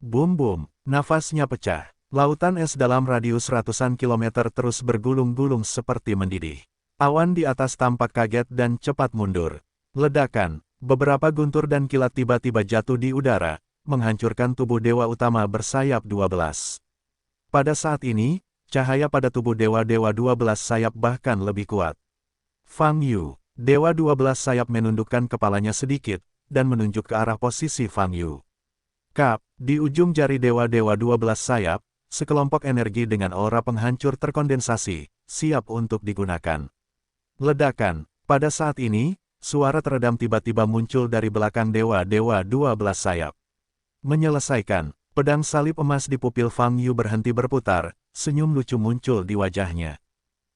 Bum-bum, nafasnya pecah. Lautan es dalam radius ratusan kilometer terus bergulung-gulung seperti mendidih. Awan di atas tampak kaget dan cepat mundur. Ledakan, Beberapa guntur dan kilat tiba-tiba jatuh di udara, menghancurkan tubuh Dewa Utama bersayap 12. Pada saat ini, cahaya pada tubuh Dewa-Dewa 12 sayap bahkan lebih kuat. Fang Yu, Dewa 12 sayap menundukkan kepalanya sedikit, dan menunjuk ke arah posisi Fang Yu. Kap, di ujung jari Dewa-Dewa 12 sayap, sekelompok energi dengan aura penghancur terkondensasi, siap untuk digunakan. Ledakan, pada saat ini, suara teredam tiba-tiba muncul dari belakang Dewa-Dewa 12 sayap. Menyelesaikan, pedang salib emas di pupil Fang Yu berhenti berputar, senyum lucu muncul di wajahnya.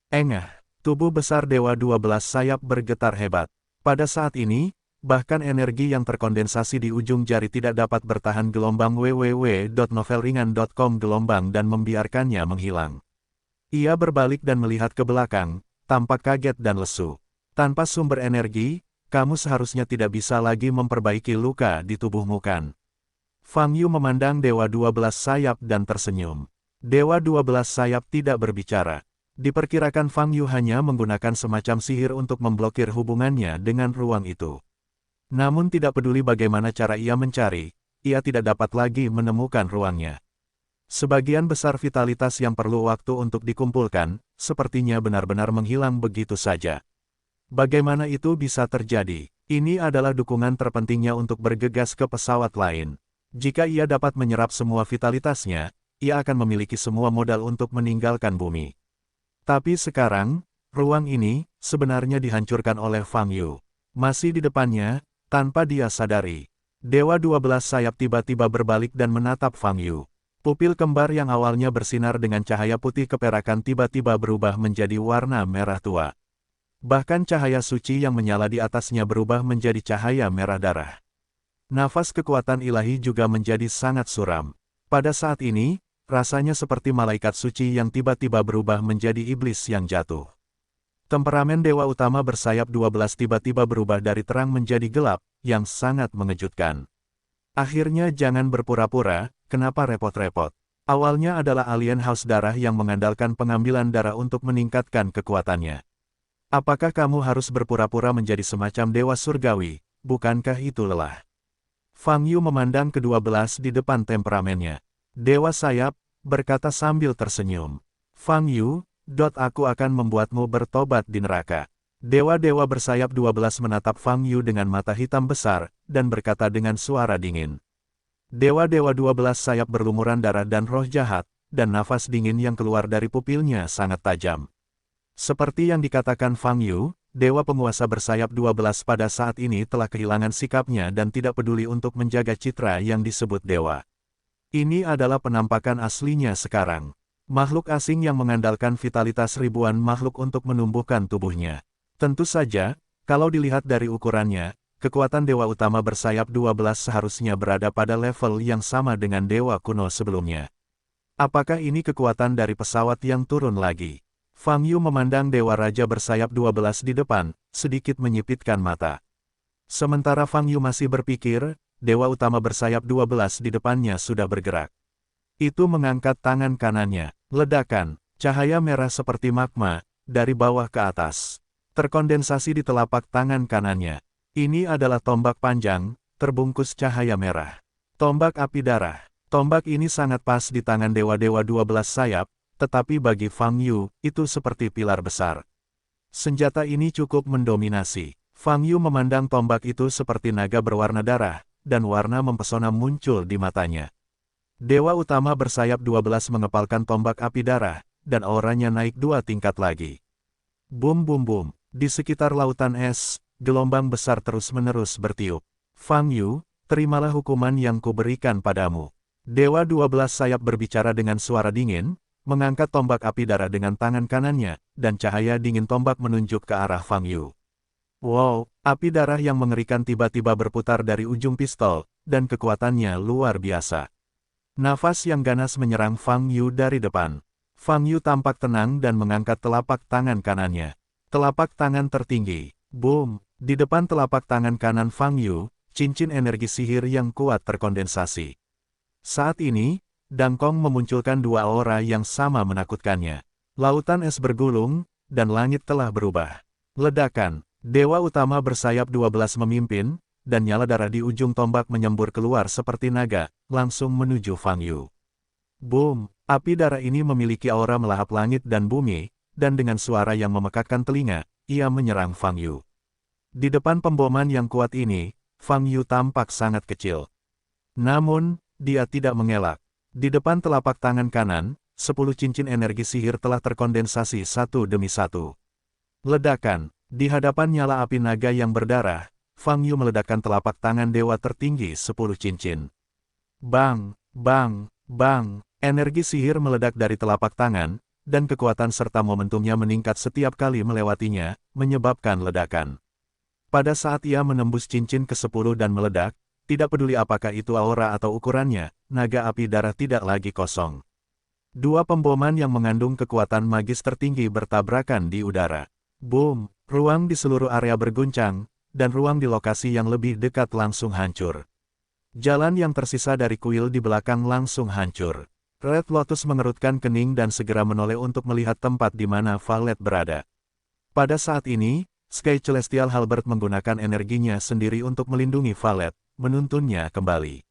Engah, tubuh besar Dewa 12 sayap bergetar hebat. Pada saat ini, bahkan energi yang terkondensasi di ujung jari tidak dapat bertahan gelombang www.novelringan.com gelombang dan membiarkannya menghilang. Ia berbalik dan melihat ke belakang, tampak kaget dan lesu. Tanpa sumber energi, kamu seharusnya tidak bisa lagi memperbaiki luka di tubuhmu kan? Fang Yu memandang Dewa 12 sayap dan tersenyum. Dewa 12 sayap tidak berbicara. Diperkirakan Fang Yu hanya menggunakan semacam sihir untuk memblokir hubungannya dengan ruang itu. Namun tidak peduli bagaimana cara ia mencari, ia tidak dapat lagi menemukan ruangnya. Sebagian besar vitalitas yang perlu waktu untuk dikumpulkan, sepertinya benar-benar menghilang begitu saja. Bagaimana itu bisa terjadi? Ini adalah dukungan terpentingnya untuk bergegas ke pesawat lain. Jika ia dapat menyerap semua vitalitasnya, ia akan memiliki semua modal untuk meninggalkan bumi. Tapi sekarang, ruang ini sebenarnya dihancurkan oleh Fang Yu. Masih di depannya, tanpa dia sadari, Dewa 12 sayap tiba-tiba berbalik dan menatap Fang Yu. Pupil kembar yang awalnya bersinar dengan cahaya putih keperakan tiba-tiba berubah menjadi warna merah tua. Bahkan cahaya suci yang menyala di atasnya berubah menjadi cahaya merah darah. Nafas kekuatan ilahi juga menjadi sangat suram. Pada saat ini, rasanya seperti malaikat suci yang tiba-tiba berubah menjadi iblis yang jatuh. Temperamen Dewa Utama bersayap 12 tiba-tiba berubah dari terang menjadi gelap, yang sangat mengejutkan. Akhirnya jangan berpura-pura, kenapa repot-repot? Awalnya adalah alien haus darah yang mengandalkan pengambilan darah untuk meningkatkan kekuatannya. Apakah kamu harus berpura-pura menjadi semacam dewa surgawi, bukankah itu lelah? Fang Yu memandang kedua belas di depan temperamennya. Dewa sayap, berkata sambil tersenyum. Fang Yu, aku akan membuatmu bertobat di neraka. Dewa-dewa bersayap 12 menatap Fang Yu dengan mata hitam besar, dan berkata dengan suara dingin. Dewa-dewa 12 sayap berlumuran darah dan roh jahat, dan nafas dingin yang keluar dari pupilnya sangat tajam. Seperti yang dikatakan Fang Yu, Dewa penguasa bersayap 12 pada saat ini telah kehilangan sikapnya dan tidak peduli untuk menjaga citra yang disebut dewa. Ini adalah penampakan aslinya sekarang. Makhluk asing yang mengandalkan vitalitas ribuan makhluk untuk menumbuhkan tubuhnya. Tentu saja, kalau dilihat dari ukurannya, kekuatan Dewa Utama bersayap 12 seharusnya berada pada level yang sama dengan dewa kuno sebelumnya. Apakah ini kekuatan dari pesawat yang turun lagi? Fang Yu memandang Dewa Raja bersayap 12 di depan, sedikit menyipitkan mata. Sementara Fang Yu masih berpikir, Dewa Utama bersayap 12 di depannya sudah bergerak. Itu mengangkat tangan kanannya. Ledakan, cahaya merah seperti magma, dari bawah ke atas. Terkondensasi di telapak tangan kanannya. Ini adalah tombak panjang, terbungkus cahaya merah. Tombak api darah. Tombak ini sangat pas di tangan Dewa-Dewa 12 sayap, tetapi bagi Fang Yu, itu seperti pilar besar. Senjata ini cukup mendominasi. Fang Yu memandang tombak itu seperti naga berwarna darah, dan warna mempesona muncul di matanya. Dewa Utama bersayap 12 mengepalkan tombak api darah, dan auranya naik 2 tingkat lagi. Bum bum bum, di sekitar lautan es, gelombang besar terus-menerus bertiup. Fang Yu, terimalah hukuman yang kuberikan padamu. Dewa 12 sayap berbicara dengan suara dingin, mengangkat tombak api darah dengan tangan kanannya, dan cahaya dingin tombak menunjuk ke arah Fang Yu. Wow, api darah yang mengerikan tiba-tiba berputar dari ujung pistol, dan kekuatannya luar biasa. Nafas yang ganas menyerang Fang Yu dari depan. Fang Yu tampak tenang dan mengangkat telapak tangan kanannya. Telapak tangan tertinggi. Boom! Di depan telapak tangan kanan Fang Yu, cincin energi sihir yang kuat terkondensasi. Saat ini, Dangkong memunculkan 2 aura yang sama menakutkannya. Lautan es bergulung, dan langit telah berubah. Ledakan, Dewa Utama bersayap 12 memimpin, dan nyala darah di ujung tombak menyembur keluar seperti naga, langsung menuju Fang Yu. Boom! Api darah ini memiliki aura melahap langit dan bumi, dan dengan suara yang memekakkan telinga, ia menyerang Fang Yu. Di depan pemboman yang kuat ini, Fang Yu tampak sangat kecil. Namun, dia tidak mengelak. Di depan telapak tangan kanan, 10 cincin energi sihir telah terkondensasi satu demi satu. Ledakan, di hadapan nyala api naga yang berdarah, Fang Yu meledakkan telapak tangan dewa tertinggi 10 cincin. Bang, bang, bang, energi sihir meledak dari telapak tangan, dan kekuatan serta momentumnya meningkat setiap kali melewatinya, menyebabkan ledakan. Pada saat ia menembus cincin ke-10 dan meledak, tidak peduli apakah itu aura atau ukurannya, naga api darah tidak lagi kosong. Dua pemboman yang mengandung kekuatan magis tertinggi bertabrakan di udara. Boom! Ruang di seluruh area berguncang, dan ruang di lokasi yang lebih dekat langsung hancur. Jalan yang tersisa dari kuil di belakang langsung hancur. Red Lotus mengerutkan kening dan segera menoleh untuk melihat tempat di mana Valet berada. Pada saat ini, Sky Celestial Halberd menggunakan energinya sendiri untuk melindungi Valet, menuntunnya kembali.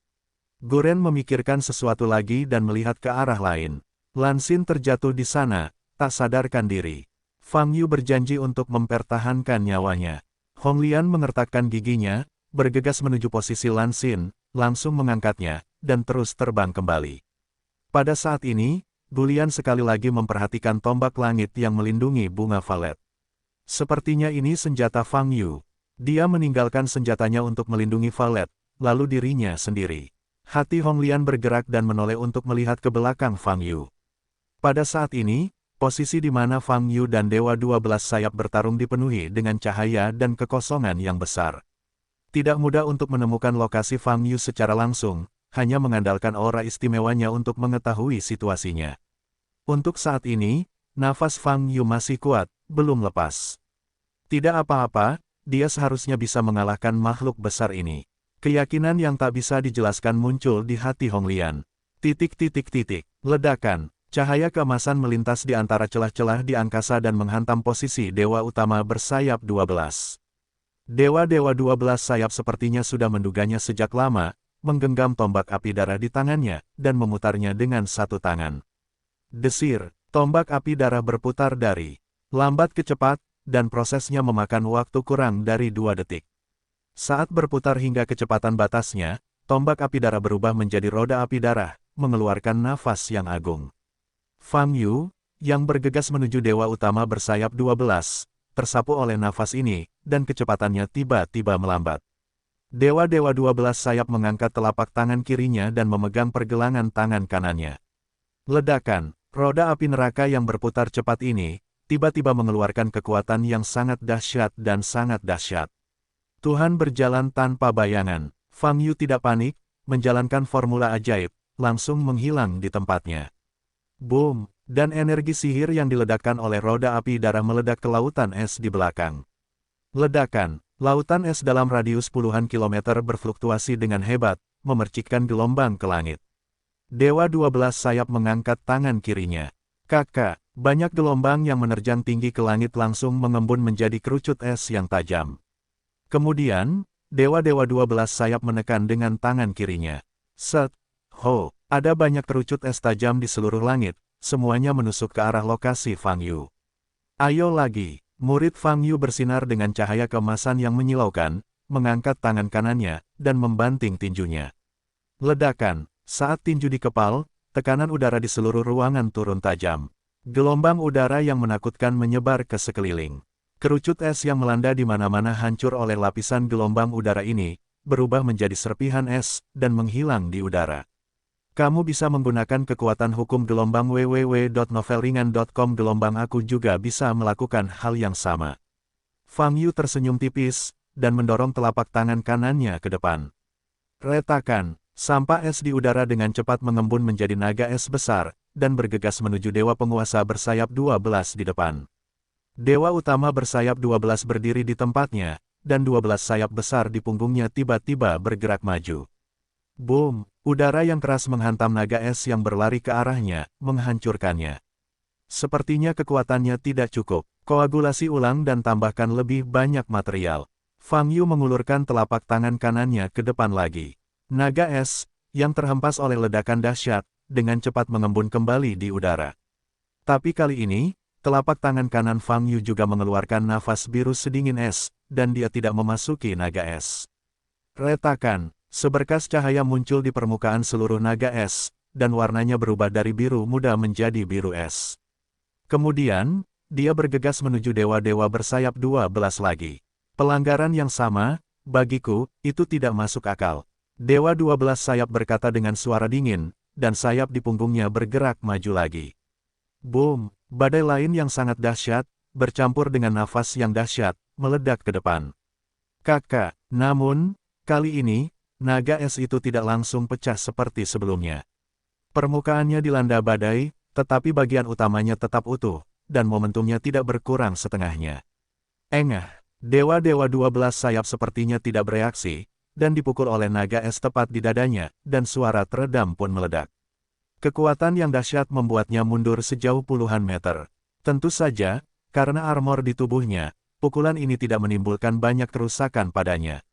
Guren memikirkan sesuatu lagi dan melihat ke arah lain. Lan Xin terjatuh di sana, tak sadarkan diri. Fang Yu berjanji untuk mempertahankan nyawanya. Hong Lian mengertakkan giginya, bergegas menuju posisi Lan Xin, langsung mengangkatnya, dan terus terbang kembali. Pada saat ini, Gulian sekali lagi memperhatikan tombak langit yang melindungi bunga Valet. Sepertinya ini senjata Fang Yu. Dia meninggalkan senjatanya untuk melindungi Valet, lalu dirinya sendiri. Hati Hong Lian bergerak dan menoleh untuk melihat ke belakang Fang Yu. Pada saat ini, posisi di mana Fang Yu dan Dewa 12 Sayap bertarung dipenuhi dengan cahaya dan kekosongan yang besar. Tidak mudah untuk menemukan lokasi Fang Yu secara langsung, hanya mengandalkan aura istimewanya untuk mengetahui situasinya. Untuk saat ini, nafas Fang Yu masih kuat, belum lepas. Tidak apa-apa, dia seharusnya bisa mengalahkan makhluk besar ini. Keyakinan yang tak bisa dijelaskan muncul di hati Hong Lian. Ledakan. Cahaya keemasan melintas di antara celah-celah di angkasa dan menghantam posisi Dewa Utama bersayap 12. Dewa-dewa 12 sayap sepertinya sudah menduganya sejak lama, menggenggam tombak api darah di tangannya, dan memutarnya dengan satu tangan. Desir, tombak api darah berputar dari lambat ke cepat, dan prosesnya memakan waktu kurang dari 2 detik. Saat berputar hingga kecepatan batasnya, tombak api darah berubah menjadi roda api darah, mengeluarkan nafas yang agung. Fang Yu, yang bergegas menuju Dewa Utama bersayap 12, tersapu oleh nafas ini, dan kecepatannya tiba-tiba melambat. Dewa-dewa 12 sayap mengangkat telapak tangan kirinya dan memegang pergelangan tangan kanannya. Ledakan, roda api neraka yang berputar cepat ini, tiba-tiba mengeluarkan kekuatan yang sangat dahsyat dan sangat dahsyat. Tuhan berjalan tanpa bayangan. Fang Yu tidak panik, menjalankan formula ajaib, langsung menghilang di tempatnya. Boom! Dan energi sihir yang diledakkan oleh roda api darah meledak ke lautan es di belakang. Ledakan, lautan es dalam radius puluhan kilometer berfluktuasi dengan hebat, memercikkan gelombang ke langit. Dewa 12 sayap mengangkat tangan kirinya. Kakak, banyak gelombang yang menerjang tinggi ke langit langsung mengembun menjadi kerucut es yang tajam. Kemudian, Dewa-dewa 12 sayap menekan dengan tangan kirinya. Set! Ho! Ada banyak kerucut es tajam di seluruh langit, semuanya menusuk ke arah lokasi Fang Yu. Ayo lagi! Murid Fang Yu bersinar dengan cahaya keemasan yang menyilaukan, mengangkat tangan kanannya, dan membanting tinjunya. Ledakan! Saat tinju dikepal, tekanan udara di seluruh ruangan turun tajam. Gelombang udara yang menakutkan menyebar ke sekeliling. Kerucut es yang melanda di mana-mana hancur oleh lapisan gelombang udara ini, berubah menjadi serpihan es, dan menghilang di udara. Kamu bisa menggunakan kekuatan hukum gelombang www.novelringan.com. Gelombang aku juga bisa melakukan hal yang sama. Fang Yu tersenyum tipis, dan mendorong telapak tangan kanannya ke depan. Retakan, sampah es di udara dengan cepat mengembun menjadi naga es besar, dan bergegas menuju Dewa Penguasa bersayap 12 di depan. Dewa Utama bersayap 12 berdiri di tempatnya, dan 12 sayap besar di punggungnya tiba-tiba bergerak maju. Boom! Udara yang keras menghantam naga es yang berlari ke arahnya, menghancurkannya. Sepertinya kekuatannya tidak cukup. Koagulasi ulang dan tambahkan lebih banyak material. Fang Yu mengulurkan telapak tangan kanannya ke depan lagi. Naga es, yang terhempas oleh ledakan dahsyat, dengan cepat mengembun kembali di udara. Tapi kali ini, telapak tangan kanan Fang Yu juga mengeluarkan nafas biru sedingin es, dan dia tidak memasuki naga es. Retakan, seberkas cahaya muncul di permukaan seluruh naga es, dan warnanya berubah dari biru muda menjadi biru es. Kemudian, dia bergegas menuju dewa-dewa bersayap 12 lagi. Pelanggaran yang sama, bagiku, itu tidak masuk akal. Dewa 12 sayap berkata dengan suara dingin, dan sayap di punggungnya bergerak maju lagi. Boom, badai lain yang sangat dahsyat, bercampur dengan nafas yang dahsyat, meledak ke depan. Kakak, namun, kali ini, naga es itu tidak langsung pecah seperti sebelumnya. Permukaannya dilanda badai, tetapi bagian utamanya tetap utuh, dan momentumnya tidak berkurang setengahnya. Engah, dewa-dewa 12 sayap sepertinya tidak bereaksi, dan dipukul oleh naga es tepat di dadanya, dan suara teredam pun meledak. Kekuatan yang dahsyat membuatnya mundur sejauh puluhan meter. Tentu saja, karena armor di tubuhnya, pukulan ini tidak menimbulkan banyak kerusakan padanya.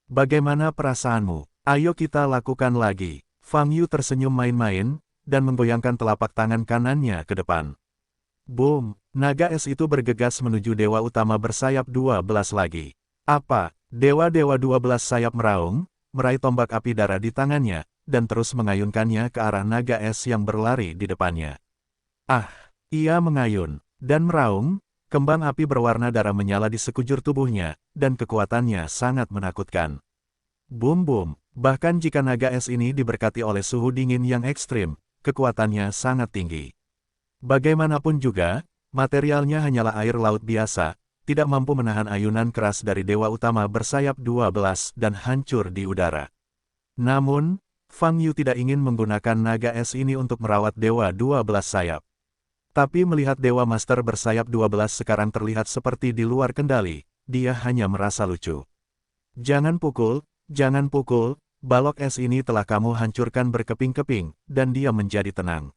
Bagaimana perasaanmu? Ayo kita lakukan lagi. Fang Yu tersenyum main-main, dan menggoyangkan telapak tangan kanannya ke depan. Boom, naga es itu bergegas menuju dewa utama bersayap 12 lagi. Apa? Dewa-dewa 12 sayap meraung, meraih tombak api darah di tangannya, dan terus mengayunkannya ke arah naga es yang berlari di depannya. Ah, ia mengayun, dan meraung, kembang api berwarna darah menyala di sekujur tubuhnya, dan kekuatannya sangat menakutkan. Boom-boom, bahkan jika naga es ini diberkati oleh suhu dingin yang ekstrim, kekuatannya sangat tinggi. Bagaimanapun juga, materialnya hanyalah air laut biasa, tidak mampu menahan ayunan keras dari dewa utama bersayap 12 dan hancur di udara. Namun, Fang Yu tidak ingin menggunakan naga es ini untuk merawat dewa 12 sayap. Tapi melihat dewa master bersayap 12 sekarang terlihat seperti di luar kendali, dia hanya merasa lucu. Jangan pukul, balok es ini telah kamu hancurkan berkeping-keping, dan dia menjadi tenang.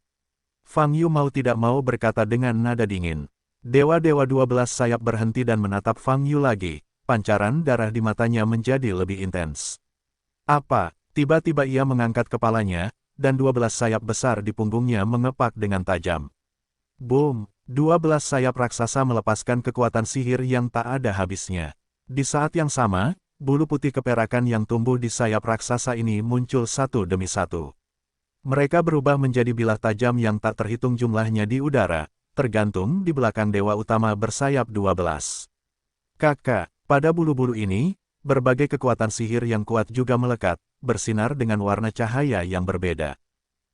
Fang Yu mau tidak mau berkata dengan nada dingin. Dewa-dewa 12 sayap berhenti dan menatap Fang Yu lagi, pancaran darah di matanya menjadi lebih intens. Apa? Tiba-tiba ia mengangkat kepalanya, dan 12 sayap besar di punggungnya mengepak dengan tajam. Boom! 12 sayap raksasa melepaskan kekuatan sihir yang tak ada habisnya. Di saat yang sama, bulu putih keperakan yang tumbuh di sayap raksasa ini muncul satu demi satu. Mereka berubah menjadi bilah tajam yang tak terhitung jumlahnya di udara, tergantung di belakang dewa utama bersayap 12. Kakak, pada bulu-bulu ini, berbagai kekuatan sihir yang kuat juga melekat, bersinar dengan warna cahaya yang berbeda.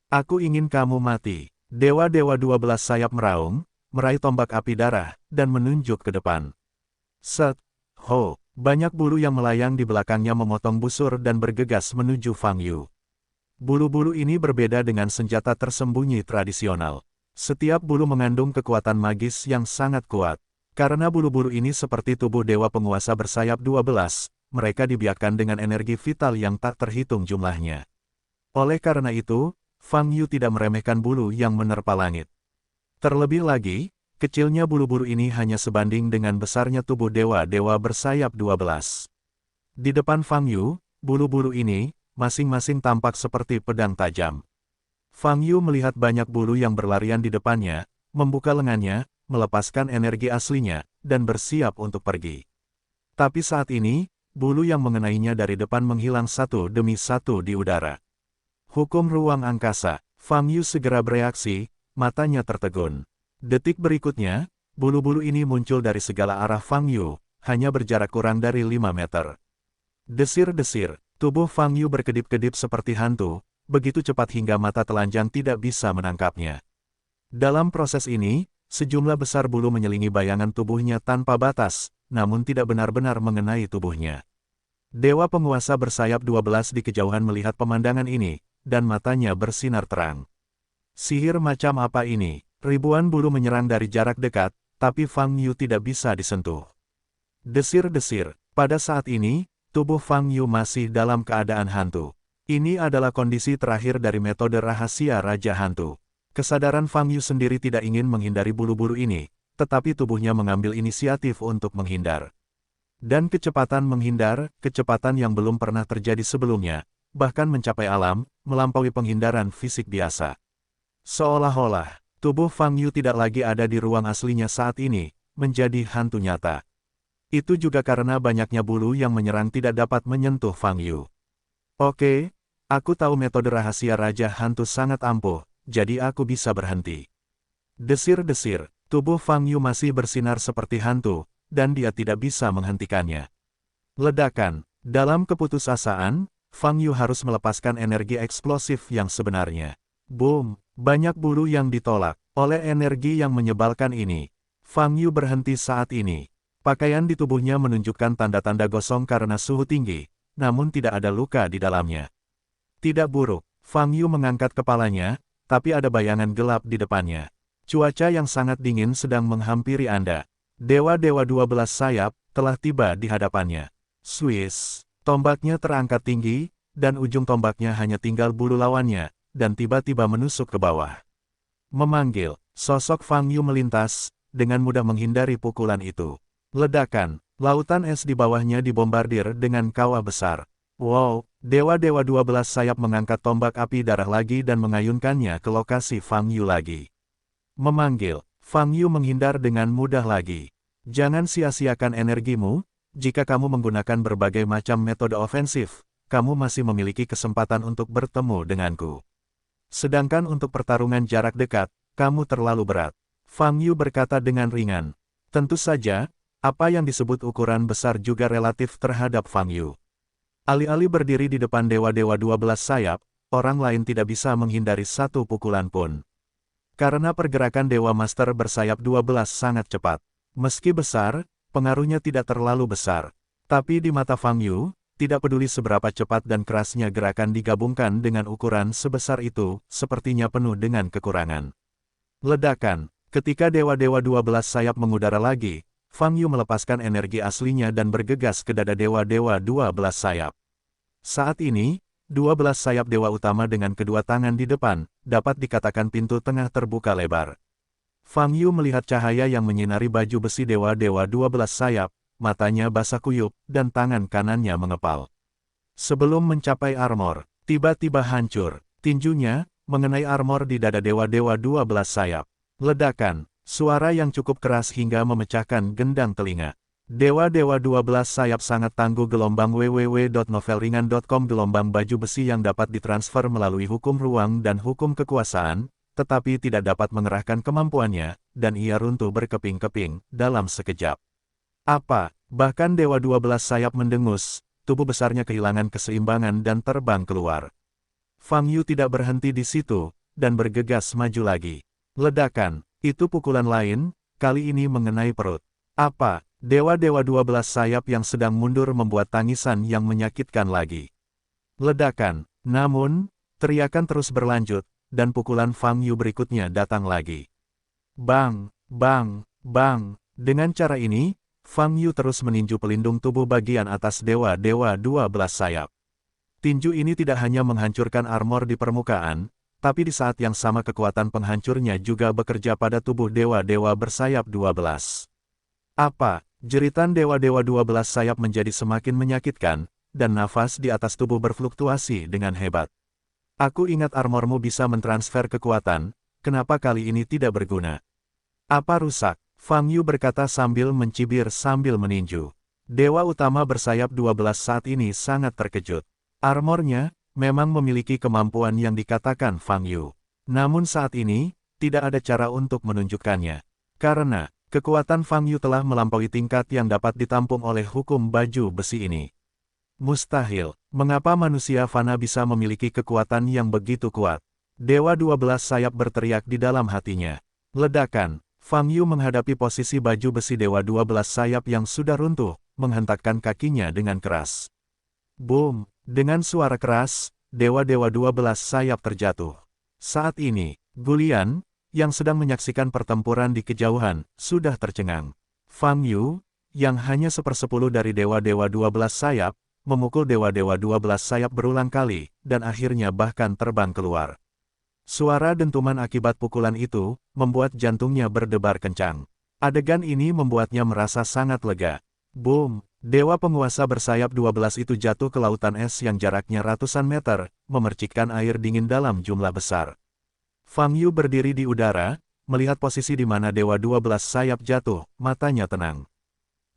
Aku ingin kamu mati. Dewa-dewa 12 sayap meraung, meraih tombak api darah, dan menunjuk ke depan. Set! Ho! Banyak bulu yang melayang di belakangnya memotong busur dan bergegas menuju Fang Yu. Bulu-bulu ini berbeda dengan senjata tersembunyi tradisional. Setiap bulu mengandung kekuatan magis yang sangat kuat. Karena bulu-bulu ini seperti tubuh dewa penguasa bersayap 12, mereka dibiarkan dengan energi vital yang tak terhitung jumlahnya. Oleh karena itu, Fang Yu tidak meremehkan bulu yang menerpa langit. Terlebih lagi, kecilnya bulu-bulu ini hanya sebanding dengan besarnya tubuh dewa-dewa bersayap 12. Di depan Fang Yu, bulu-bulu ini, masing-masing tampak seperti pedang tajam. Fang Yu melihat banyak bulu yang berlarian di depannya, membuka lengannya, melepaskan energi aslinya, dan bersiap untuk pergi. Tapi saat ini, bulu yang mengenainya dari depan menghilang satu demi satu di udara. Hukum ruang angkasa, Fang Yu segera bereaksi, matanya tertegun. Detik berikutnya, bulu-bulu ini muncul dari segala arah Fang Yu, hanya berjarak kurang dari 5 meter. Desir-desir, tubuh Fang Yu berkedip-kedip seperti hantu, begitu cepat hingga mata telanjang tidak bisa menangkapnya. Dalam proses ini, sejumlah besar bulu menyelingi bayangan tubuhnya tanpa batas, namun tidak benar-benar mengenai tubuhnya. Dewa penguasa bersayap 12 di kejauhan melihat pemandangan ini, dan matanya bersinar terang. Sihir macam apa ini? Ribuan bulu menyerang dari jarak dekat, tapi Fang Yu tidak bisa disentuh. Desir-desir, pada saat ini, tubuh Fang Yu masih dalam keadaan hantu. Ini adalah kondisi terakhir dari metode rahasia Raja Hantu. Kesadaran Fang Yu sendiri tidak ingin menghindari bulu-bulu ini, tetapi tubuhnya mengambil inisiatif untuk menghindar. Dan kecepatan menghindar, kecepatan yang belum pernah terjadi sebelumnya, bahkan mencapai alam, melampaui penghindaran fisik biasa. Seolah-olah, tubuh Fang Yu tidak lagi ada di ruang aslinya saat ini, menjadi hantu nyata. Itu juga karena banyaknya bulu yang menyerang tidak dapat menyentuh Fang Yu. Oke, aku tahu metode rahasia Raja Hantu sangat ampuh, jadi aku bisa berhenti. Desir-desir, tubuh Fang Yu masih bersinar seperti hantu, dan dia tidak bisa menghentikannya. Ledakan, dalam keputusasaan, Fang Yu harus melepaskan energi eksplosif yang sebenarnya. Boom, banyak bulu yang ditolak. Oleh energi yang menyebalkan ini, Fang Yu berhenti saat ini. Pakaian di tubuhnya menunjukkan tanda-tanda gosong karena suhu tinggi, namun tidak ada luka di dalamnya. Tidak buruk, Fang Yu mengangkat kepalanya, tapi ada bayangan gelap di depannya. Cuaca yang sangat dingin sedang menghampiri Anda. Dewa-dewa 12 sayap telah tiba di hadapannya. Swiss, tombaknya terangkat tinggi, dan ujung tombaknya hanya tinggal bulu lawannya, dan tiba-tiba menusuk ke bawah. Memanggil, sosok Fang Yu melintas, dengan mudah menghindari pukulan itu. Ledakan, lautan es di bawahnya dibombardir dengan kawah besar. Wow, dewa-dewa 12 sayap mengangkat tombak api darah lagi dan mengayunkannya ke lokasi Fang Yu lagi. Memanggil, Fang Yu menghindar dengan mudah lagi. Jangan sia-siakan energimu, jika kamu menggunakan berbagai macam metode ofensif, kamu masih memiliki kesempatan untuk bertemu denganku. Sedangkan untuk pertarungan jarak dekat, kamu terlalu berat. Fang Yu berkata dengan ringan. Tentu saja, apa yang disebut ukuran besar juga relatif terhadap Fang Yu. Alih-alih berdiri di depan dewa-dewa 12 sayap, orang lain tidak bisa menghindari satu pukulan pun. Karena pergerakan Dewa Master bersayap 12 sangat cepat. Meski besar, pengaruhnya tidak terlalu besar. Tapi di mata Fang Yu, tidak peduli seberapa cepat dan kerasnya gerakan digabungkan dengan ukuran sebesar itu, sepertinya penuh dengan kekurangan. Ledakan, ketika dewa-dewa 12 sayap mengudara lagi, Fang Yu melepaskan energi aslinya dan bergegas ke dada dewa-dewa 12 sayap. Saat ini, 12 sayap dewa utama dengan kedua tangan di depan, dapat dikatakan pintu tengah terbuka lebar. Fang Yu melihat cahaya yang menyinari baju besi dewa-dewa 12 sayap, matanya basah kuyup, dan tangan kanannya mengepal. Sebelum mencapai armor, tiba-tiba hancur, tinjunya, mengenai armor di dada dewa-dewa 12 sayap. Ledakan, suara yang cukup keras hingga memecahkan gendang telinga. Dewa-dewa 12 sayap sangat tangguh gelombang www.novelringan.com gelombang baju besi yang dapat ditransfer melalui hukum ruang dan hukum kekuasaan, tetapi tidak dapat mengerahkan kemampuannya, dan ia runtuh berkeping-keping, dalam sekejap. Apa, bahkan Dewa 12 sayap mendengus, tubuh besarnya kehilangan keseimbangan dan terbang keluar. Fang Yu tidak berhenti di situ, dan bergegas maju lagi. Ledakan, itu pukulan lain, kali ini mengenai perut. Apa, dewa-dewa 12 sayap yang sedang mundur membuat tangisan yang menyakitkan lagi. Ledakan, namun, teriakan terus berlanjut, dan pukulan Fang Yu berikutnya datang lagi. Bang, bang, bang, dengan cara ini, Fang Yu terus meninju pelindung tubuh bagian atas dewa-dewa 12 sayap. Tinju ini tidak hanya menghancurkan armor di permukaan, tapi di saat yang sama kekuatan penghancurnya juga bekerja pada tubuh dewa-dewa bersayap 12. Apa, jeritan dewa-dewa 12 sayap menjadi semakin menyakitkan, dan nafas di atas tubuh berfluktuasi dengan hebat. Aku ingat armormu bisa mentransfer kekuatan, kenapa kali ini tidak berguna? Apa rusak? Fang Yu berkata sambil mencibir sambil meninju. Dewa utama bersayap 12 saat ini sangat terkejut. Armornya, memang memiliki kemampuan yang dikatakan Fang Yu. Namun saat ini, tidak ada cara untuk menunjukkannya. Karena, kekuatan Fang Yu telah melampaui tingkat yang dapat ditampung oleh hukum baju besi ini. Mustahil, mengapa manusia fana bisa memiliki kekuatan yang begitu kuat? Dewa 12 sayap berteriak di dalam hatinya. Ledakan, Fang Yu menghadapi posisi baju besi Dewa 12 sayap yang sudah runtuh, menghentakkan kakinya dengan keras. Boom, dengan suara keras, dewa-dewa 12 sayap terjatuh. Saat ini, Gulian, yang sedang menyaksikan pertempuran di kejauhan, sudah tercengang. Fang Yu, yang hanya 1/10 dari dewa-dewa 12 sayap, memukul dewa-dewa 12 sayap berulang kali, dan akhirnya bahkan terbang keluar. Suara dentuman akibat pukulan itu, membuat jantungnya berdebar kencang. Adegan ini membuatnya merasa sangat lega. Boom, Dewa penguasa bersayap 12 itu jatuh ke lautan es yang jaraknya ratusan meter, memercikkan air dingin dalam jumlah besar. Fang Yu berdiri di udara, melihat posisi di mana Dewa 12 sayap jatuh, matanya tenang.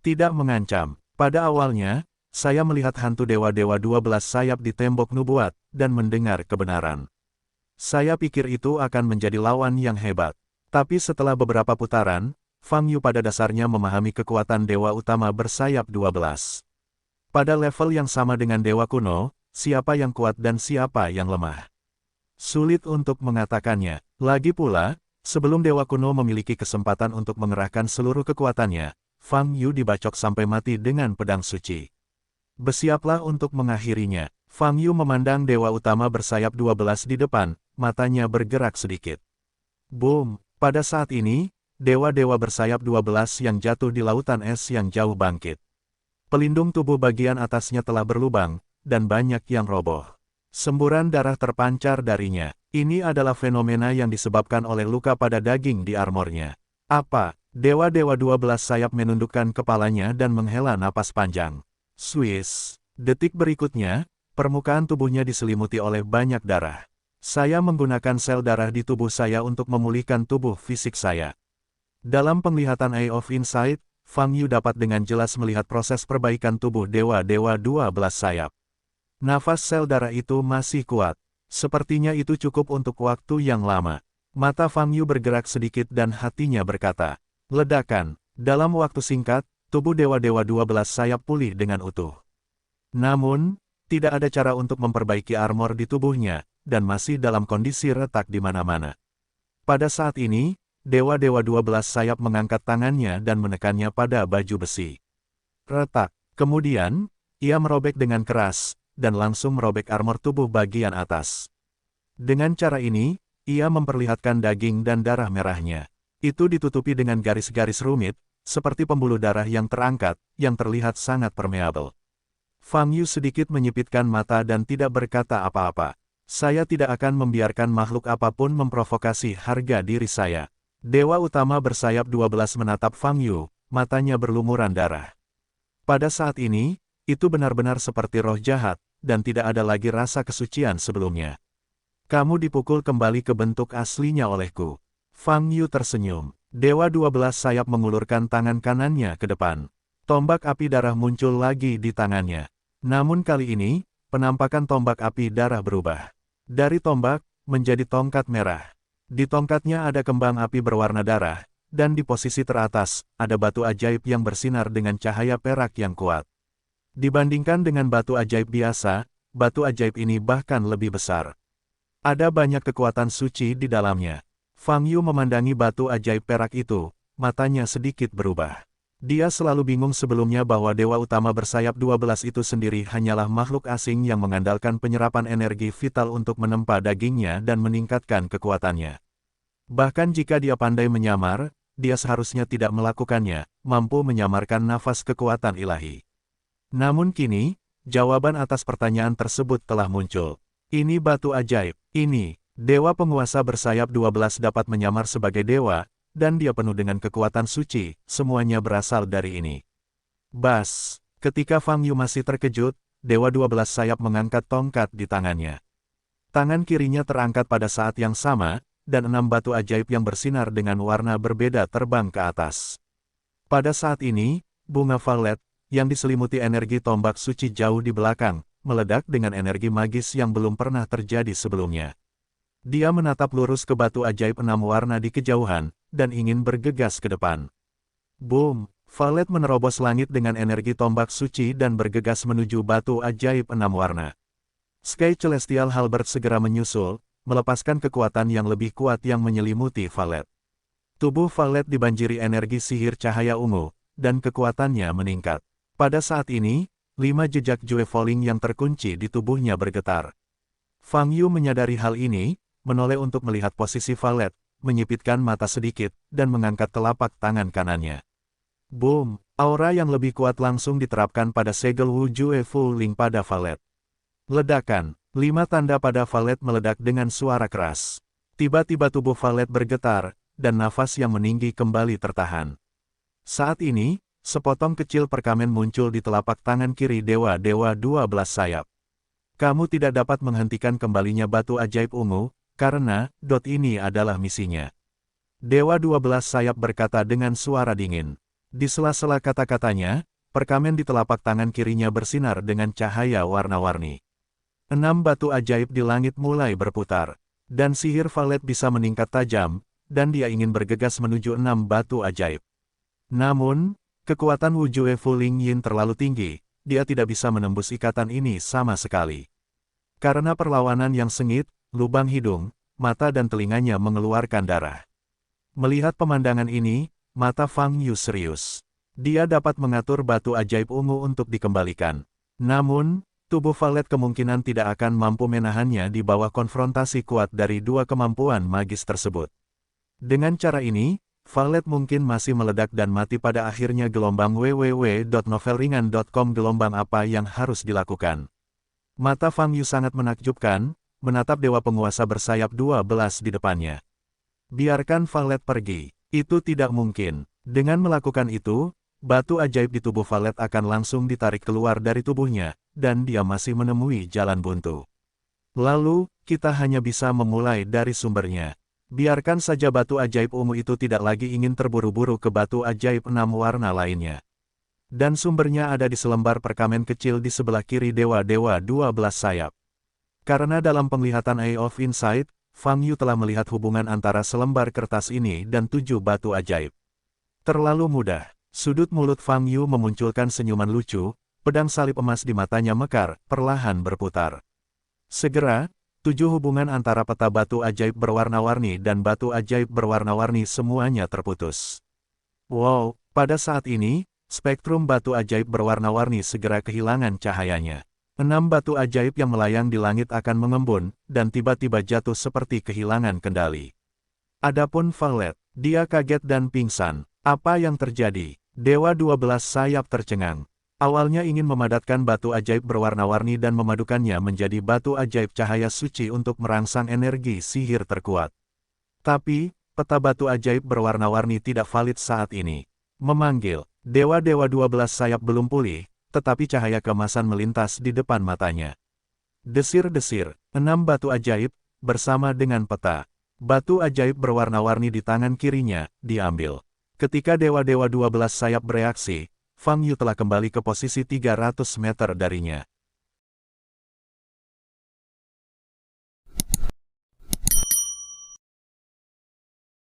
Tidak mengancam. Pada awalnya, saya melihat hantu Dewa-Dewa 12 sayap di tembok nubuat, dan mendengar kebenaran. Saya pikir itu akan menjadi lawan yang hebat. Tapi setelah beberapa putaran, Fang Yu pada dasarnya memahami kekuatan Dewa Utama bersayap 12. Pada level yang sama dengan Dewa kuno, siapa yang kuat dan siapa yang lemah. Sulit untuk mengatakannya. Lagi pula, sebelum Dewa kuno memiliki kesempatan untuk mengerahkan seluruh kekuatannya, Fang Yu dibacok sampai mati dengan pedang suci. Bersiaplah untuk mengakhirinya. Fang Yu memandang Dewa Utama bersayap 12 di depan, matanya bergerak sedikit. Boom! Pada saat ini, Dewa-Dewa bersayap 12 yang jatuh di lautan es yang jauh bangkit. Pelindung tubuh bagian atasnya telah berlubang, dan banyak yang roboh. Semburan darah terpancar darinya. Ini adalah fenomena yang disebabkan oleh luka pada daging di armornya. Apa? Dewa-Dewa 12 sayap menundukkan kepalanya dan menghela napas panjang. Swiss. Detik berikutnya, permukaan tubuhnya diselimuti oleh banyak darah. Saya menggunakan sel darah di tubuh saya untuk memulihkan tubuh fisik saya. Dalam penglihatan Eye of Insight, Fang Yu dapat dengan jelas melihat proses perbaikan tubuh Dewa-Dewa 12 sayap. Nafas sel darah itu masih kuat. Sepertinya itu cukup untuk waktu yang lama. Mata Fang Yu bergerak sedikit dan hatinya berkata, ledakan. Dalam waktu singkat, tubuh Dewa-Dewa 12 sayap pulih dengan utuh. Namun, tidak ada cara untuk memperbaiki armor di tubuhnya, dan masih dalam kondisi retak di mana-mana. Pada saat ini, Dewa-Dewa 12 sayap mengangkat tangannya dan menekannya pada baju besi. Retak. Kemudian, ia merobek dengan keras, dan langsung merobek armor tubuh bagian atas. Dengan cara ini, ia memperlihatkan daging dan darah merahnya. Itu ditutupi dengan garis-garis rumit, seperti pembuluh darah yang terangkat, yang terlihat sangat permeabel. Fang Yu sedikit menyipitkan mata dan tidak berkata apa-apa. Saya tidak akan membiarkan makhluk apapun memprovokasi harga diri saya. Dewa Utama bersayap 12 menatap Fang Yu, matanya berlumuran darah. Pada saat ini, itu benar-benar seperti roh jahat, dan tidak ada lagi rasa kesucian sebelumnya. Kamu dipukul kembali ke bentuk aslinya olehku. Fang Yu tersenyum. Dewa 12 sayap mengulurkan tangan kanannya ke depan. Tombak api darah muncul lagi di tangannya. Namun kali ini, penampakan tombak api darah berubah. Dari tombak, menjadi tongkat merah. Di tongkatnya ada kembang api berwarna darah, dan di posisi teratas, ada batu ajaib yang bersinar dengan cahaya perak yang kuat. Dibandingkan dengan batu ajaib biasa, batu ajaib ini bahkan lebih besar. Ada banyak kekuatan suci di dalamnya. Fang Yu memandangi batu ajaib perak itu, matanya sedikit berubah. Dia selalu bingung sebelumnya bahwa Dewa Utama bersayap 12 itu sendiri hanyalah makhluk asing yang mengandalkan penyerapan energi vital untuk menempa dagingnya dan meningkatkan kekuatannya. Bahkan jika dia pandai menyamar, dia seharusnya tidak melakukannya, mampu menyamarkan nafas kekuatan ilahi. Namun kini, jawaban atas pertanyaan tersebut telah muncul. Ini batu ajaib, ini, Dewa Penguasa bersayap 12 dapat menyamar sebagai dewa, dan dia penuh dengan kekuatan suci, semuanya berasal dari ini. Bas, ketika Fang Yu masih terkejut, Dewa 12 sayap mengangkat tongkat di tangannya. Tangan kirinya terangkat pada saat yang sama, dan 6 batu ajaib yang bersinar dengan warna berbeda terbang ke atas. Pada saat ini, bunga violet, yang diselimuti energi tombak suci jauh di belakang, meledak dengan energi magis yang belum pernah terjadi sebelumnya. Dia menatap lurus ke batu ajaib 6 warna di kejauhan, dan ingin bergegas ke depan. Boom! Violet menerobos langit dengan energi tombak suci dan bergegas menuju batu ajaib 6 warna. Sky Celestial Halberd segera menyusul, melepaskan kekuatan yang lebih kuat yang menyelimuti Violet. Tubuh Violet dibanjiri energi sihir cahaya ungu, dan kekuatannya meningkat. Pada saat ini, 5 jejak Jue Falling yang terkunci di tubuhnya bergetar. Fang Yu menyadari hal ini, menoleh untuk melihat posisi Violet, menyipitkan mata sedikit, dan mengangkat telapak tangan kanannya. Boom! Aura yang lebih kuat langsung diterapkan pada segel Wu Jue Falling pada Violet. Ledakan! 5 tanda pada Violet meledak dengan suara keras. Tiba-tiba tubuh Violet bergetar, dan nafas yang meninggi kembali tertahan. Saat ini, Sepotong kecil perkamen muncul di telapak tangan kiri Dewa-Dewa 12 sayap. Kamu tidak dapat menghentikan kembalinya batu ajaib ungu, karena, ini adalah misinya. Dewa 12 sayap berkata dengan suara dingin. Di sela-sela kata-katanya, perkamen di telapak tangan kirinya bersinar dengan cahaya warna-warni. 6 batu ajaib di langit mulai berputar. Dan sihir Valet bisa meningkat tajam, dan dia ingin bergegas menuju 6 batu ajaib. Namun, kekuatan Wujue Fuling Yin terlalu tinggi, dia tidak bisa menembus ikatan ini sama sekali. Karena perlawanan yang sengit, lubang hidung, mata dan telinganya mengeluarkan darah. Melihat pemandangan ini, mata Fang Yu serius. Dia dapat mengatur batu ajaib ungu untuk dikembalikan. Namun, tubuh Valet kemungkinan tidak akan mampu menahannya di bawah konfrontasi kuat dari dua kemampuan magis tersebut. Dengan cara ini, Valet mungkin masih meledak dan mati pada akhirnya. Gelombang www.novelringan.com. Gelombang apa yang harus dilakukan? Mata Fang Yu sangat menakjubkan, menatap dewa penguasa bersayap 12 di depannya. Biarkan Valet pergi. Itu tidak mungkin. Dengan melakukan itu, batu ajaib di tubuh Valet akan langsung ditarik keluar dari tubuhnya, dan dia masih menemui jalan buntu. Lalu, kita hanya bisa memulai dari sumbernya. Biarkan saja batu ajaib ungu itu tidak lagi ingin terburu-buru ke batu ajaib 6 warna lainnya. Dan sumbernya ada di selembar perkamen kecil di sebelah kiri Dewa-Dewa 12 sayap. Karena dalam penglihatan Eye of Insight, Fang Yu telah melihat hubungan antara selembar kertas ini dan 7 batu ajaib. Terlalu mudah. Sudut mulut Fang Yu memunculkan senyuman lucu, pedang salib emas di matanya mekar, perlahan berputar. Segera, 7 hubungan antara peta batu ajaib berwarna-warni dan batu ajaib berwarna-warni semuanya terputus. Wow, pada saat ini, spektrum batu ajaib berwarna-warni segera kehilangan cahayanya. 6 batu ajaib yang melayang di langit akan mengembun, dan tiba-tiba jatuh seperti kehilangan kendali. Adapun Valet, dia kaget dan pingsan. Apa yang terjadi? Dewa 12 sayap tercengang. Awalnya ingin memadatkan batu ajaib berwarna-warni dan memadukannya menjadi batu ajaib cahaya suci untuk merangsang energi sihir terkuat. Tapi, peta batu ajaib berwarna-warni tidak valid saat ini. Memanggil, Dewa-Dewa 12 sayap belum pulih, tetapi cahaya keemasan melintas di depan matanya. Desir-desir, 6 batu ajaib, bersama dengan peta batu ajaib berwarna-warni di tangan kirinya, diambil. Ketika Dewa-Dewa 12 sayap bereaksi, Fang Yu telah kembali ke posisi 300 meter darinya.